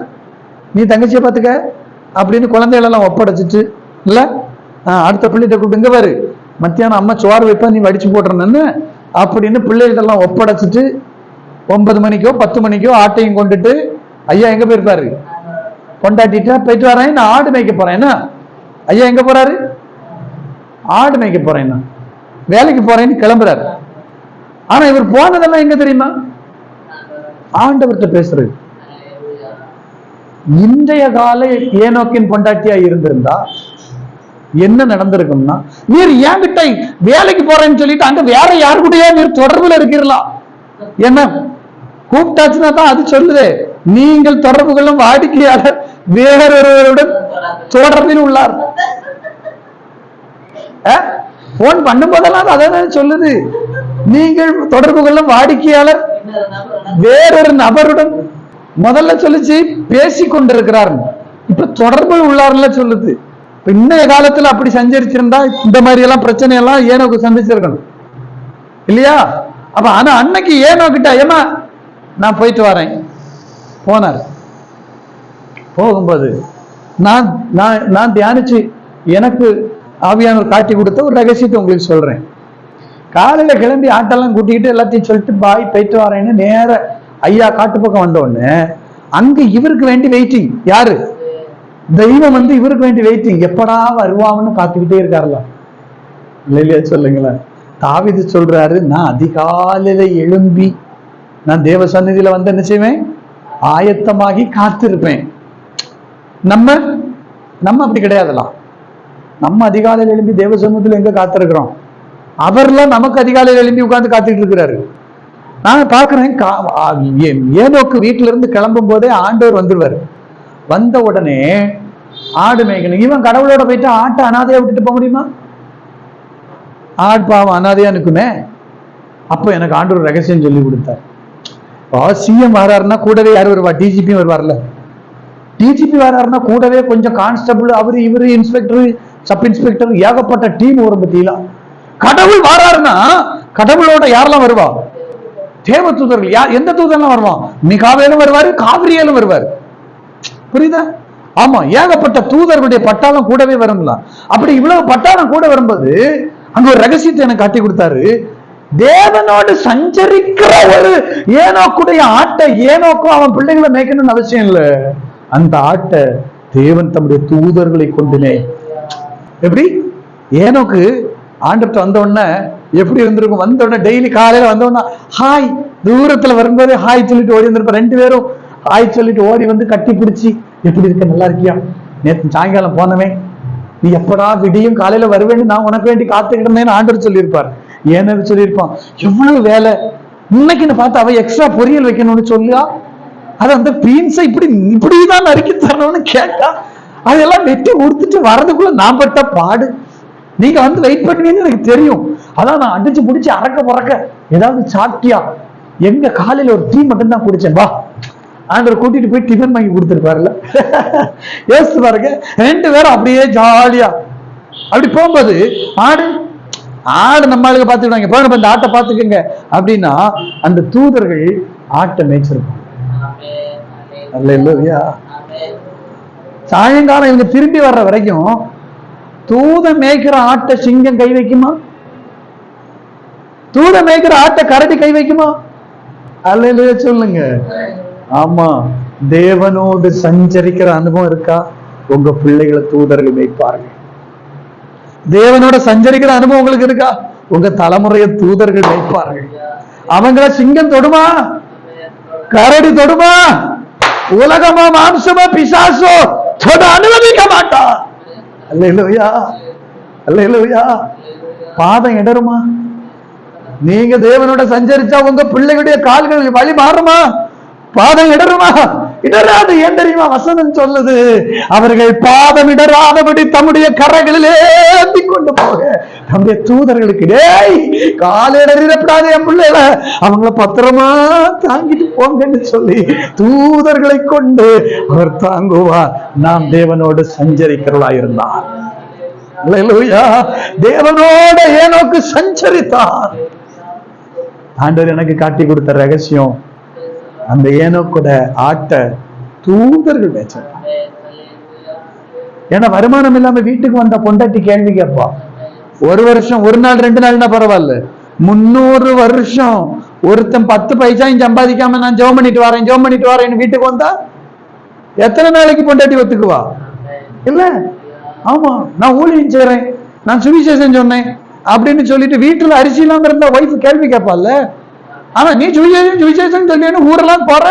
நீ தங்கச்சியை பாத்துக்க அப்படின்னு குழந்தைகளெல்லாம் ஒப்படைச்சிட்டு இல்ல அடுத்த பிள்ளைகிட்ட கூப்பிட்டு பாரு மத்தியானம் அம்மா சோறு வைப்பா நீ வடிச்சு போடுறேன்னு அப்படின்னு பிள்ளைகளெல்லாம் ஒப்படைச்சிட்டு 9 மணிக்கோ 10 மணிக்கோ ஆட்டையும் கொண்டுட்டு ஐயா எங்க போயிருப்பாரு, கொண்டாட்டிட்டு போயிட்டு வரேன், நான் ஆடு மேய்க்க போறேன்னா. ஐயா எங்க போறாரு? ஆடு மேய்க்க போறேன்னா, வேலைக்கு போறேன்னு கிளம்புறாரு. ஆனா இவர் போனதெல்லாம் எங்க தெரியுமா? ஆண்டவர்கிட்ட பேசுறது. இன்றைய கால ஏனோக்கின் பொண்டாட்டியா இருந்திருந்தா என்ன நடந்திருக்கும்னா, நீர் என்கிட்ட வேலைக்கு போறேன்னு சொல்லிட்டு அங்க வேற யாரு கூடயே நீர் தொடர்புல இருக்கிறலாம். என்ன கூப்பிட்டாச்சுன்னா தான் அது சொல்லுது, நீங்கள் தொடர்பு கொள்ளும் வாடிக்கையாளர் வேறொருவருடன் தொடர்பில் உள்ளார். போன் பண்ணும் போதெல்லாம் அதான் சொல்லுது, நீங்கள் தொடர்பு கொள்ளும் வாடிக்கையாளர் வேறொரு நபருடன் முதல்ல சொல்லிச்சு பேசி கொண்டிருக்கிறார், இப்ப தொடர்பு உள்ளார்ல சொல்லுது. இன்னைய காலத்துல அப்படி சஞ்சரிச்சிருந்தா இந்த மாதிரி எல்லாம் பிரச்சனை எல்லாம் ஏனோக்கு சந்திச்சிருக்கணும் இல்லையா? அப்ப ஆனா அன்னைக்கு ஏனோக்கிட்ட ஏமா நான் போயிட்டு வரேன் போனார். போகும்போது நான் நான் நான் தியானிச்சு எனக்கு ஆவியானவர் காட்டி கொடுத்த ஒரு ரகசியத்தை உங்களுக்கு சொல்றேன். காலையில கிளம்பி ஆட்டெல்லாம் கூட்டிக்கிட்டு எல்லாத்தையும் சொல்லிட்டு பாய் போயிட்டு வரேன்னு நேர ஐயா காட்டு பக்கம் வந்த உடனே அங்க இவருக்கு வேண்டி வெயிட்டிங். யாரு? தெய்வம் வந்து இவருக்கு வேண்டி வெயிட்டிங், எப்படா வருவான்னு காத்துக்கிட்டே இருக்காருல இல்லையா? சொல்லுங்களேன். தாவீது சொல்றாரு, நான் அதிகாலையில எழும்பி நான் தேவ சந்நிதியில வந்து என்ன செய்வேன், ஆயத்தமாகி காத்திருப்பேன். நம்ம நம்ம அப்படி கிடையாதுலாம். நம்ம அதிகாலையில் எழும்பி தேவ சமூகத்தில் எங்க காத்திருக்கிறோம்? அவர்லாம் நமக்கு அதிகாலையில் எழும்பி உட்கார்ந்து காத்துட்டு இருக்கிறாரு. நான் பாக்குறேன், ஏனோக்கு வீட்டுல இருந்து கிளம்பும் போதே ஆண்டவர் வந்துருவாரு. வந்த உடனே ஆடு மேய்க்கணும். இவன் கடவுளோட போயிட்டு ஆட்டை அனாதையா விட்டுட்டு போக முடியுமா? ஆடு பாவம் அனாதையா நிற்குமே. அப்போ எனக்கு ஆண்டவர் ரகசியம் சொல்லி கொடுத்தார். சிஎம் வராருன்னா கூடவே யார் வருவா? டிஜிபி வருவார்ல. டிஜிபி வராருன்னா கூடவே கொஞ்சம் கான்ஸ்டபிள், அவரு இவரு இன்ஸ்பெக்டர் சப் இன்ஸ்பெக்டர் ஏகப்பட்ட டீம் வரும் பத்தியா. கடவுள் வராருன்னா கடவுளோட யாரெல்லாம் வருவா? தேவ தூதர்கள். யார்? எந்த தூதர்லாம் வருவான்? மிகாவேலும் வருவாரு, காவிரியலும் வருவார். புரியுதா? ஆமா, ஏகப்பட்ட தூதர்களுடைய பட்டாளம் கூடவே வருங்களா. அப்படி இவ்வளவு பட்டாளம் கூட வரும்போது அங்க ஒரு ரகசியத்தை எனக்கு காட்டி கொடுத்தாரு. தேவனோடு சஞ்சரிக்கிற ஒரு ஏனோக்குடைய ஆட்டை ஏனோக்கும் அவன் பிள்ளைகளை மேய்க்கணும்னு அவசியம் இல்லை. அந்த ஆட்டை தேவன் தம்முடைய தூதர்களை கொண்டுனே. எப்படி ஏனோக்கு ஆண்டர்கிட்ட வந்த உடனே எப்படி இருந்திருக்கும்? வந்த உடனே டெய்லி காலையில வந்த உடனே ஹாய், தூரத்துல வரும்போது ஹாய் சொல்லிட்டு ஓடி வந்திருப்ப. 2 பேரும் ஹாய் சொல்லிட்டு ஓடி வந்து கட்டி பிடிச்சி, எப்படி இருக்க, நல்லா இருக்கியா, நேற்று சாயங்காலம் போனவே, நீ எப்படா விடியும் காலையில வருவேன்னு நான் உனக்கு வேண்டி காத்துக்கிட்டு இருந்தேன்னு ஆண்டவர் சொல்லியிருப்பார். ஏன்னு சொல்லியிருப்பான், எவ்வளவு வேலை இன்னைக்குன்னு பார்த்து அவ எக்ஸ்ட்ரா பொரியல் வைக்கணும்னு சொல்லியா, அது அந்த பீன்ஸை இப்படிதான் நறுக்கி தரணும்னு கேட்டா, அதெல்லாம் வெட்டி கொடுத்துட்டு வரதுக்குள்ள நான் பட்ட பாடு. நீங்க வந்து வெயிட் பண்ணுவீங்கன்னு எனக்கு தெரியும். அதான் நான் அடிச்சு பிடிச்சி அறக்க பறக்க ஏதாவது சாப்பிட்டியா? எங்க காலையில ஒரு டீ மட்டும் தான் குடிச்சேன், வா. ஆண்டவர் கூட்டிட்டு போய் டிஃபன் வாங்கி கொடுத்துருப்பாருல்ல. யோசிச்சு பாருங்க, 2 பேரும் அப்படியே ஜாலியா அப்படி போகும்போது ஆடு நம்ம ஆளுங்க பாத்துக்கிட்டாங்க, போன இந்த ஆட்டை பாத்துக்கங்க அப்படின்னா அந்த தூதர்கள் ஆட்டை மேய்ச்சிருப்பாங்க. அல்லேலூயா. சாயங்காலம் இவங்க திரும்பி வர்ற வரைக்கும் தூத மேய்க்கிற ஆட்டை சிங்கம் கை வைக்குமா? தூத மேய்க்கிற ஆட்டை கரடி கை வைக்குமா? அல்லேலூயா சொல்லுங்க. ஆமா, தேவனோடு சஞ்சரிக்கிற அனுபவம் இருக்கா? உங்க பிள்ளைகளை தூதர்கள் மேய்ப்பார்கள். தேவனோட சஞ்சரிக்கிற அனுபவம் உங்களுக்கு இருக்கா? உங்க தலைமுறையை தூதர்கள் மேய்ப்பார்கள். அவங்கள சிங்கம் தொடுமா? கரடி தொடுமா? உலகமா மாம்சமா பிசாசோ தொட அனுமதிக்க மாட்டான். அல்லேலூயா, அல்லேலூயா. பாதம் இடருமா? நீங்க தேவனோட சஞ்சரிச்சா உங்க பிள்ளைகளுடைய கால்கள் வழி மாறுமா? பாதம் இடருமா? இடராது. ஏன் தெரியுமா? வசனம் சொல்லுது, அவர்கள் பாதம் இடராதபடி தம்முடைய கரைகளிலே ஏந்தி கொண்டு போக தம்முடைய தூதர்களுக்கு, டேய் காலிடறிடப்படாது என் பிள்ளைல, அவங்கள பத்திரமா தாங்கிட்டு போங்கன்னு சொல்லி தூதர்களை கொண்டு அவர் தாங்குவார். நாம் தேவனோடு சஞ்சரிக்கிறவளா இருந்தார். அல்லேலூயா. தேவனோட ஏனோக்கு சஞ்சரித்தார். ஆண்டவர் எனக்கு காட்டி கொடுத்த ரகசியம், அந்த ஏனோக்கூட ஆட்டை தூதர்கள் மேய்ச்சாங்க. ஏன்னா வருமானம் இல்லாம வீட்டுக்கு வந்த பொண்டாட்டி கேள்வி கேட்பா. 1 வருஷம், 1 நாள் 2 நாள்னா பரவாயில்ல, 300 வருஷம் ஒருத்தன் 10 பைசாயும் சம்பாதிக்காம நான் ஜெபம் பண்ணிட்டு வரேன்னு வீட்டுக்கு வந்தா எத்தனை நாளைக்கு பொண்டாட்டி ஒத்துக்குவா? இல்ல. ஆமா, நான் ஊழியம் செய்றேன், நான் சுவிசேஷம் சொன்னேன் அப்படின்னு சொல்லிட்டு வீட்டுல அரிசி இல்லாம இருந்தா ஒய்ஃப் கேள்வி கேட்பால. ஆனா நீ சுவிசேஷம் சொல்லி ஊரெல்லாம் போற,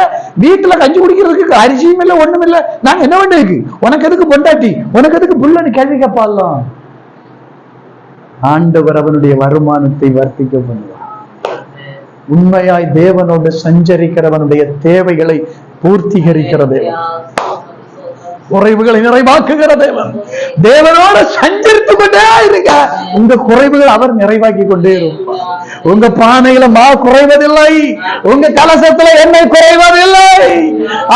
வீட்டுல கஞ்சி குடிக்கிறதுக்கு அரிசியும் இல்லை ஒண்ணும் இல்லை, நாங்க என்ன வேண்டியிருக்கு, உனக்கு எதுக்கு பொண்டாட்டி, உனக்கு எதுக்கு புள்ளன்னு கேள்வி கேட்பாலாம். ஆண்டவர் அவனுடைய வருமானத்தை வர்த்திக்க பண்ணுவார். உண்மையாய் தேவனோடு சஞ்சரிக்கிறவனுடைய தேவைகளை பூர்த்தீகரிக்கிற தேவன், குறைவுகளை நிறைவாக்குகிற தேவன். தேவனோட சஞ்சரித்து கொண்டே இருக்க உங்க குறைவுகள் அவர் நிறைவாக்கி கொண்டே இருப்பார். உங்க பானையில மா குறைவதில்லை, உங்க கலசத்துல எண்ணெய் குறைவதில்லை.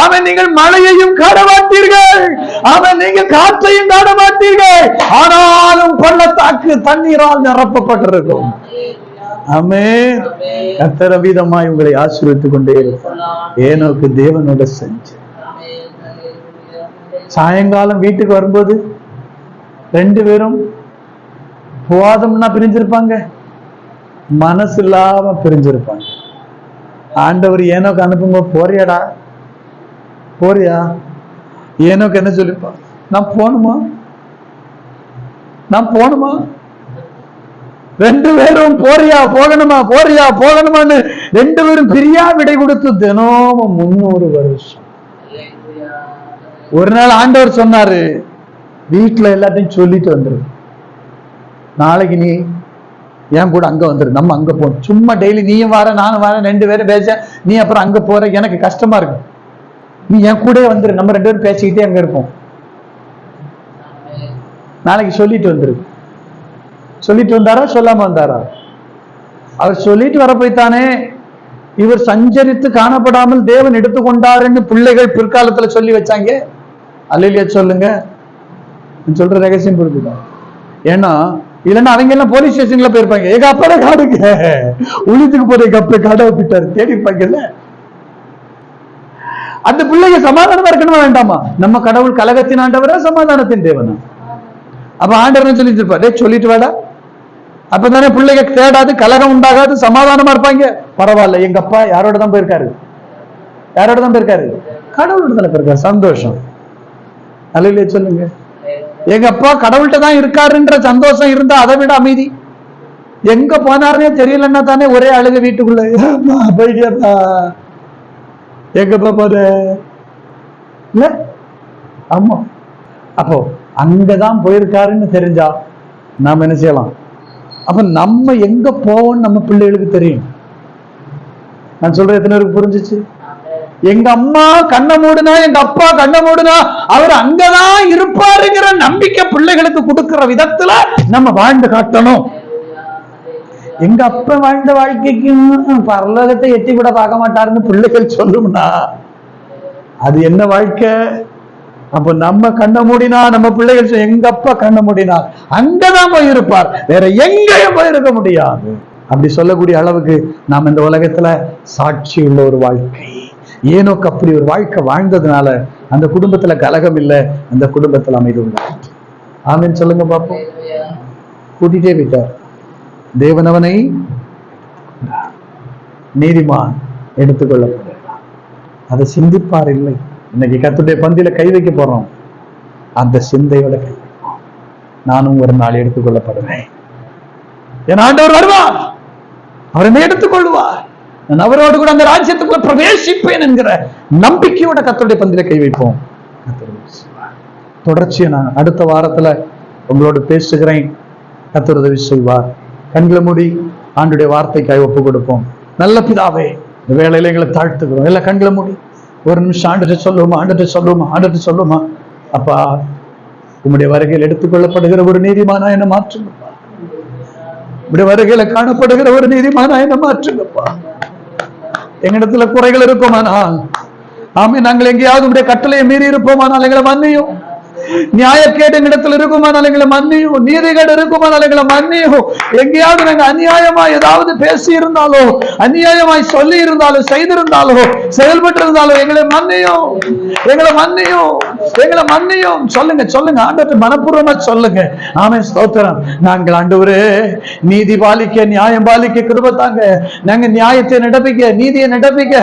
அவன் நீங்கள் மழையையும் காணமாட்டீர்கள், அவன் நீங்கள் காற்றையும் காணமாட்டீர்கள், ஆனாலும் பள்ளத்தாக்கு தண்ணீரால் நிரப்பப்பட்டிருக்கும். ஆமென். கர்த்தர் விதமாய் உங்களை ஆசீர்வதித்துக் கொண்டே இருப்பார். ஏனோக்கு தேவனோட செஞ்சு சாயங்காலம் வீட்டுக்கு வரும்போது 2 பேரும் போதும்னா பிரிஞ்சிருப்பாங்க, மனசு இல்லாம பிரிஞ்சிருப்பாங்க. ஆண்டவர் ஏனோக்கு அனுப்புங்க, போறியாடா போறியா? ஏனோக்கு என்ன சொல்லிருப்பான், நான் போகணுமா, நான் போகணுமா? 2 பேரும் போறியா போகணுமான்னு 2 பேரும் பிரியா விடை கொடுத்து தினமும் 300 வருஷம். ஒரு நாள் ஆண்டவர் சொன்னாரு, வீட்டுல எல்லாத்தையும் சொல்லிட்டு வந்துரு, நாளைக்கு நீ என் கூட அங்க வந்துரு, நம்ம அங்க போகணும். சும்மா டெய்லி நீயும் வர நானும் வரேன், 2 பேரும் பேச, நீ அப்புறம் அங்க போற, எனக்கு கஷ்டமா இருக்கு, நீ என் கூட வந்துரு, நம்ம 2 பேரும் பேசிக்கிட்டே அங்க இருப்போம். நாளைக்கு சொல்லிட்டு வந்துரு. சொல்லிட்டு வந்தாரா சொல்லாம வந்தாரா? அவர் சொல்லிட்டு வர போய்த்தானே இவர் சஞ்சரித்து காணப்படாமல் தேவன் எடுத்துக்கொண்டாருன்னு பிள்ளைகள் பிற்காலத்துல சொல்லி வச்சாங்க. அல்லேலூயா சொல்லுங்க. சொல்ற ரகசியம் புரிஞ்சுதான். ஏன்னா இல்லைன்னா அவங்க எல்லாம் போலீஸ் ஸ்டேஷன்ல போயிருப்பாங்க, எங்க அப்பா காடுங்க உளித்துக்கு போற எங்க அப்பா காடை விட்டாரு தேடி இருப்பாங்கல்ல. அந்த பிள்ளைங்க சமாதானமா இருக்கணுமா வேண்டாமா? நம்ம கடவுள் கலகத்தின் ஆண்டவரா சமாதானத்தின் தேவனா? அப்ப ஆண்டவர் சொல்லிட்டு இருப்பாரு, சொல்லிட்டு வாடா, அப்பதானே பிள்ளைங்க தேடாது, கலகம் உண்டாகாது, சமாதானமா இருப்பாங்க. பரவாயில்ல, எங்க அப்பா யாரோட தான் போயிருக்காரு? யாரோட தான் போயிருக்காரு? கடவுளோட தான் போயிருக்காரு. சந்தோஷம். அல்லேலூயா சொல்லுங்க. எங்க அப்பா கடவுள்கிட்ட தான் இருக்காருன்ற சந்தோஷம் இருந்தா அதை விட அமைதி. எங்க போனாருன்னே தெரியலன்னா தானே ஒரே அழுக வீட்டுக்குள்ள. போயிட்டியாப்பா, எங்கப்பா போற? இல்ல, ஆமா. அப்போ அங்கதான் போயிருக்காருன்னு தெரிஞ்சா நாம என்ன செய்யலாம்? அப்ப நம்ம எங்க போவோம்னு நம்ம பிள்ளைகளுக்கு தெரியும். நான் சொல்றது எத்தனை பேருக்கு புரிஞ்சிச்சு? எங்க அம்மா கண்ண மூடுனா, எங்க அப்பா கண்ண மூடுனா அவர் அங்கதான் இருப்பாருங்கிற நம்பிக்கை பிள்ளைகளுக்கு கொடுக்கிற விதத்துல நம்ம வாழ்ந்து காட்டணும். எங்க அப்பா வாழ்ந்த வாழ்க்கைக்கும் பரலோகத்தை எட்டி கூட பார்க்க மாட்டாருன்னு பிள்ளைகள் சொல்லும்னா அது என்ன வாழ்க்கை? அப்ப நம்ம கண்ண மூடினா, நம்ம பிள்ளைகள் எங்க அப்பா கண்ண மூடினா அங்கதான் போயிருப்பார், வேற எங்கேயும் போயிருக்க முடியாது. அப்படி சொல்லக்கூடிய அளவுக்கு நாம் இந்த உலகத்துல சாட்சி உள்ள ஒரு வாழ்க்கை. ஏனோக்கு அப்படி ஒரு வாழ்க்கை வாழ்ந்ததுனால அந்த குடும்பத்துல கலகம் இல்லை, அந்த குடும்பத்துல அமைதி உண்டாச்சு. ஆமீன் சொல்லுங்க பாப்போம். கூட்டிட்டே விட்டார். தேவனவனை நீதிமான் எடுத்துக்கொள்ளப்படுகிறார். அதை சிந்திப்பார் இல்லை. இன்னைக்கு கர்த்தருடைய பந்தியில கை வைக்க போறோம், அந்த சிந்தையோட கை வைப்போம். நானும் ஒரு நாள் எடுத்துக்கொள்ளப்படுவேன். என் ஆண்டவர் வருவார், அவர் என்னை எடுத்துக்கொள்வார், நான் அவரோடு கூட அந்த ராஜ்யத்துக்குள்ள பிரவேசிப்பேன் என்கிற நம்பிக்கையோட கர்த்தருடைய பந்தியில கை வைப்போம். தொடர்ச்சியை நான் அடுத்த வாரத்துல உங்களோடு பேசுகிறேன். கர்த்தர் உதவி செய்வார். கண்களை மூடி ஆண்டுடைய வார்த்தைக்காய் ஒப்பு கொடுப்போம். நல்ல பிதாவே, இந்த வேளையில எங்களை தாழ்த்துக்கிறோம். எல்லாம் கண்களை மூடி ஒரு நிமிஷம் ஆண்டுட்டு சொல்லுவோமா, ஆண்டுட்டு சொல்லுவோமா, ஆண்டுட்டு சொல்லுமா. அப்பா, உம்முடைய வருகையில் எடுத்துக்கொள்ளப்படுகிற ஒரு நீதிமானா என்ன மாற்றுங்கப்பா. உம்முடைய வருகையில காணப்படுகிற ஒரு நீதிமானா என்ன மாற்றுங்கப்பா. எங்களிடத்துல குறைகள் இருக்குமானால், ஆமே, நாங்கள் எங்கேயாவது உடைய கட்டளையை மீறி இருப்போமானால் எங்களை மன்னியும். நியாயக்கேடு எங்களிடத்தில் இருக்குமானால் எங்களை மன்னியும். நீதிகேடு இருக்குமானால் எங்களை மன்னியும். எங்கேயாவது நாங்க அநியாயமா ஏதாவது பேசி இருந்தாலோ, அநியாயமாய் சொல்லி இருந்தாலோ, செய்திருந்தாலோ, செயல்பட்டு இருந்தாலோ எங்களை மன்னியும், எங்களை மன்னியும், எங்களை மன்னியும். சொல்லுங்க சொல்லுங்க, ஆண்டவரை மனப்பூர்வமா சொல்லுங்க. ஆமென், ஸ்தோத்திரம். நாங்கள் ஆண்டவரே நீதி பாலிக்க, நியாயம் பாலிக்க கிருபை தாங்க. நாங்க நியாயத்தை நடப்பிக்க, நீதியை நடப்பிக்க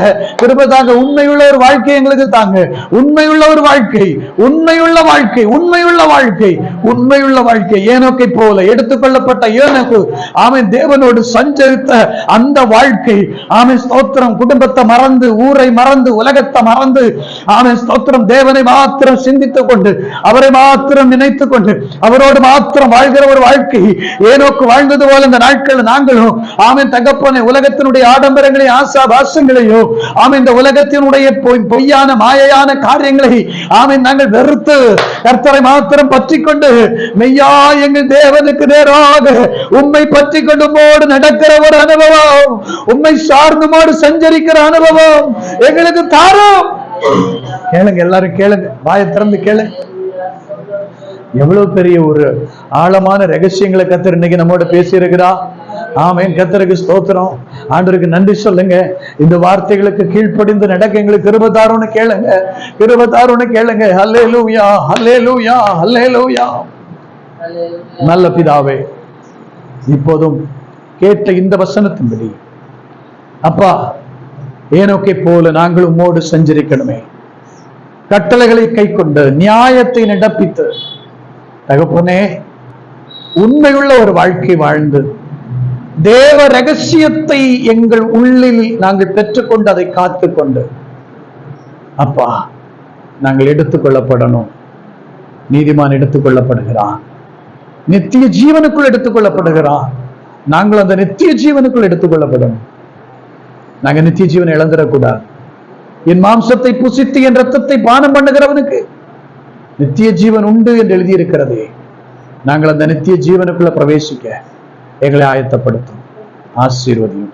கிருபை தாங்க. உண்மையுள்ள ஒரு வாழ்க்கை எங்களுக்கு தாங்க. உண்மையுள்ள ஒரு வாழ்க்கை, உண்மையுள்ள வாழ்க்கை, உண்மையுள்ள வாழ்க்கை, உண்மையுள்ள வாழ்க்கை. ஏனோக்கை போல எடுத்துக்கொள்ளப்பட்ட ஏனோக்கு, ஆமென், தேவனோடு சஞ்சரித்த அந்த வாழ்க்கை. ஆமென், ஸ்தோத்திரம். குடும்பத்தை மறந்து, ஊரை மறந்து, உலகத்தை மறந்து, ஆமென், ஸ்தோத்திரம், தேவனை மாத்திரம் சிந்தித்துக் கொண்டு, அவரை மாத்திரம் நினைத்துக் கொண்டு, அவரோடு மாத்திரம் வாழ்கிற ஒரு வாழ்க்கை ஏனோக்கு வாழ்ந்தது போல இந்த நாட்கள் நாங்களும், ஆமென் தகப்பனே, உலகத்தினுடைய ஆடம்பரங்களை, ஆசா பாசங்களையோ, ஆமென், இந்த உலகத்தினுடைய பொய்யான மாயையான காரியங்களை, ஆமென், நாங்கள் வெறுத்து கர்த்தரை மாத்திரம் பற்றி கொண்டு, மெய்யா எங்கள் தேவனுக்கு நேராக உம்மை பற்றி கொண்டு மோடு நடக்கிற ஒரு அனுபவம், உம்மை சார்ந்து மோடு சஞ்சரிக்கிற அனுபவம் எங்களுக்கு தாரும். கேளுங்க, எல்லாரும் கேளுங்க, வாயை திறந்து கேளுங்க. எவ்வளவு பெரிய ஒரு ஆழமான ரகசியங்களை கர்த்தர் இன்னைக்கு நம்மோட பேசி இருக்கிறா. ஆமென், கர்த்தருக்கு ஸ்தோத்திரம். ஆண்டவருக்கு நன்றி சொல்லுங்க. இந்த வார்த்தைகளுக்கு கீழ்ப்படிந்து நடக்க எங்களுக்கு கிருபை தாருன்னு கேளுங்க, கிருபை தாருன்னு கேளுங்க. ஹல்லேலூயா, ஹல்லேலூயா, ஹல்லேலூயா. நல்ல பிதாவே, இப்போதும் கேட்ட இந்த வசனத்தின்படி அப்பா, ஏனோக்கை போல நாங்கள் உம்மோடு சஞ்சரிக்கணுமே. கட்டளைகளை கை கொண்டு, நியாயத்தை நடப்பித்து, தகப்பனே, உண்மையுள்ள ஒரு வாழ்க்கை வாழ்ந்து, தேவ ரகசியத்தை எங்கள் உள்ளில் நாங்கள் பெற்றுக்கொண்டு அதை காத்துக்கொண்டு, அப்பா, நாங்கள் எடுத்துக்கொள்ளப்படணும். நீதிமான் எடுத்துக்கொள்ளப்படுகிறான், நித்திய ஜீவனுக்குள் எடுத்துக்கொள்ளப்படுகிறான். நாங்கள் அந்த நித்திய ஜீவனுக்குள் எடுத்துக்கொள்ளப்படணும். நாங்க நித்திய ஜீவனை இழந்துடக்கூடாது. என் மாம்சத்தை புசித்து என் ரத்தத்தை பானம் பண்ணுகிறவனுக்கு நித்திய ஜீவன் உண்டு என்று எழுதியிருக்கிறதே. நாங்கள் அந்த நித்திய ஜீவனுக்குள்ள பிரவேசிக்க எங்களை ஆயத்தப்படுத்தும். ஆசீர்வதியும்.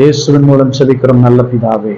இயேசுவின் மூலம் செபிக்கிறோம் நல்ல பிதாவே.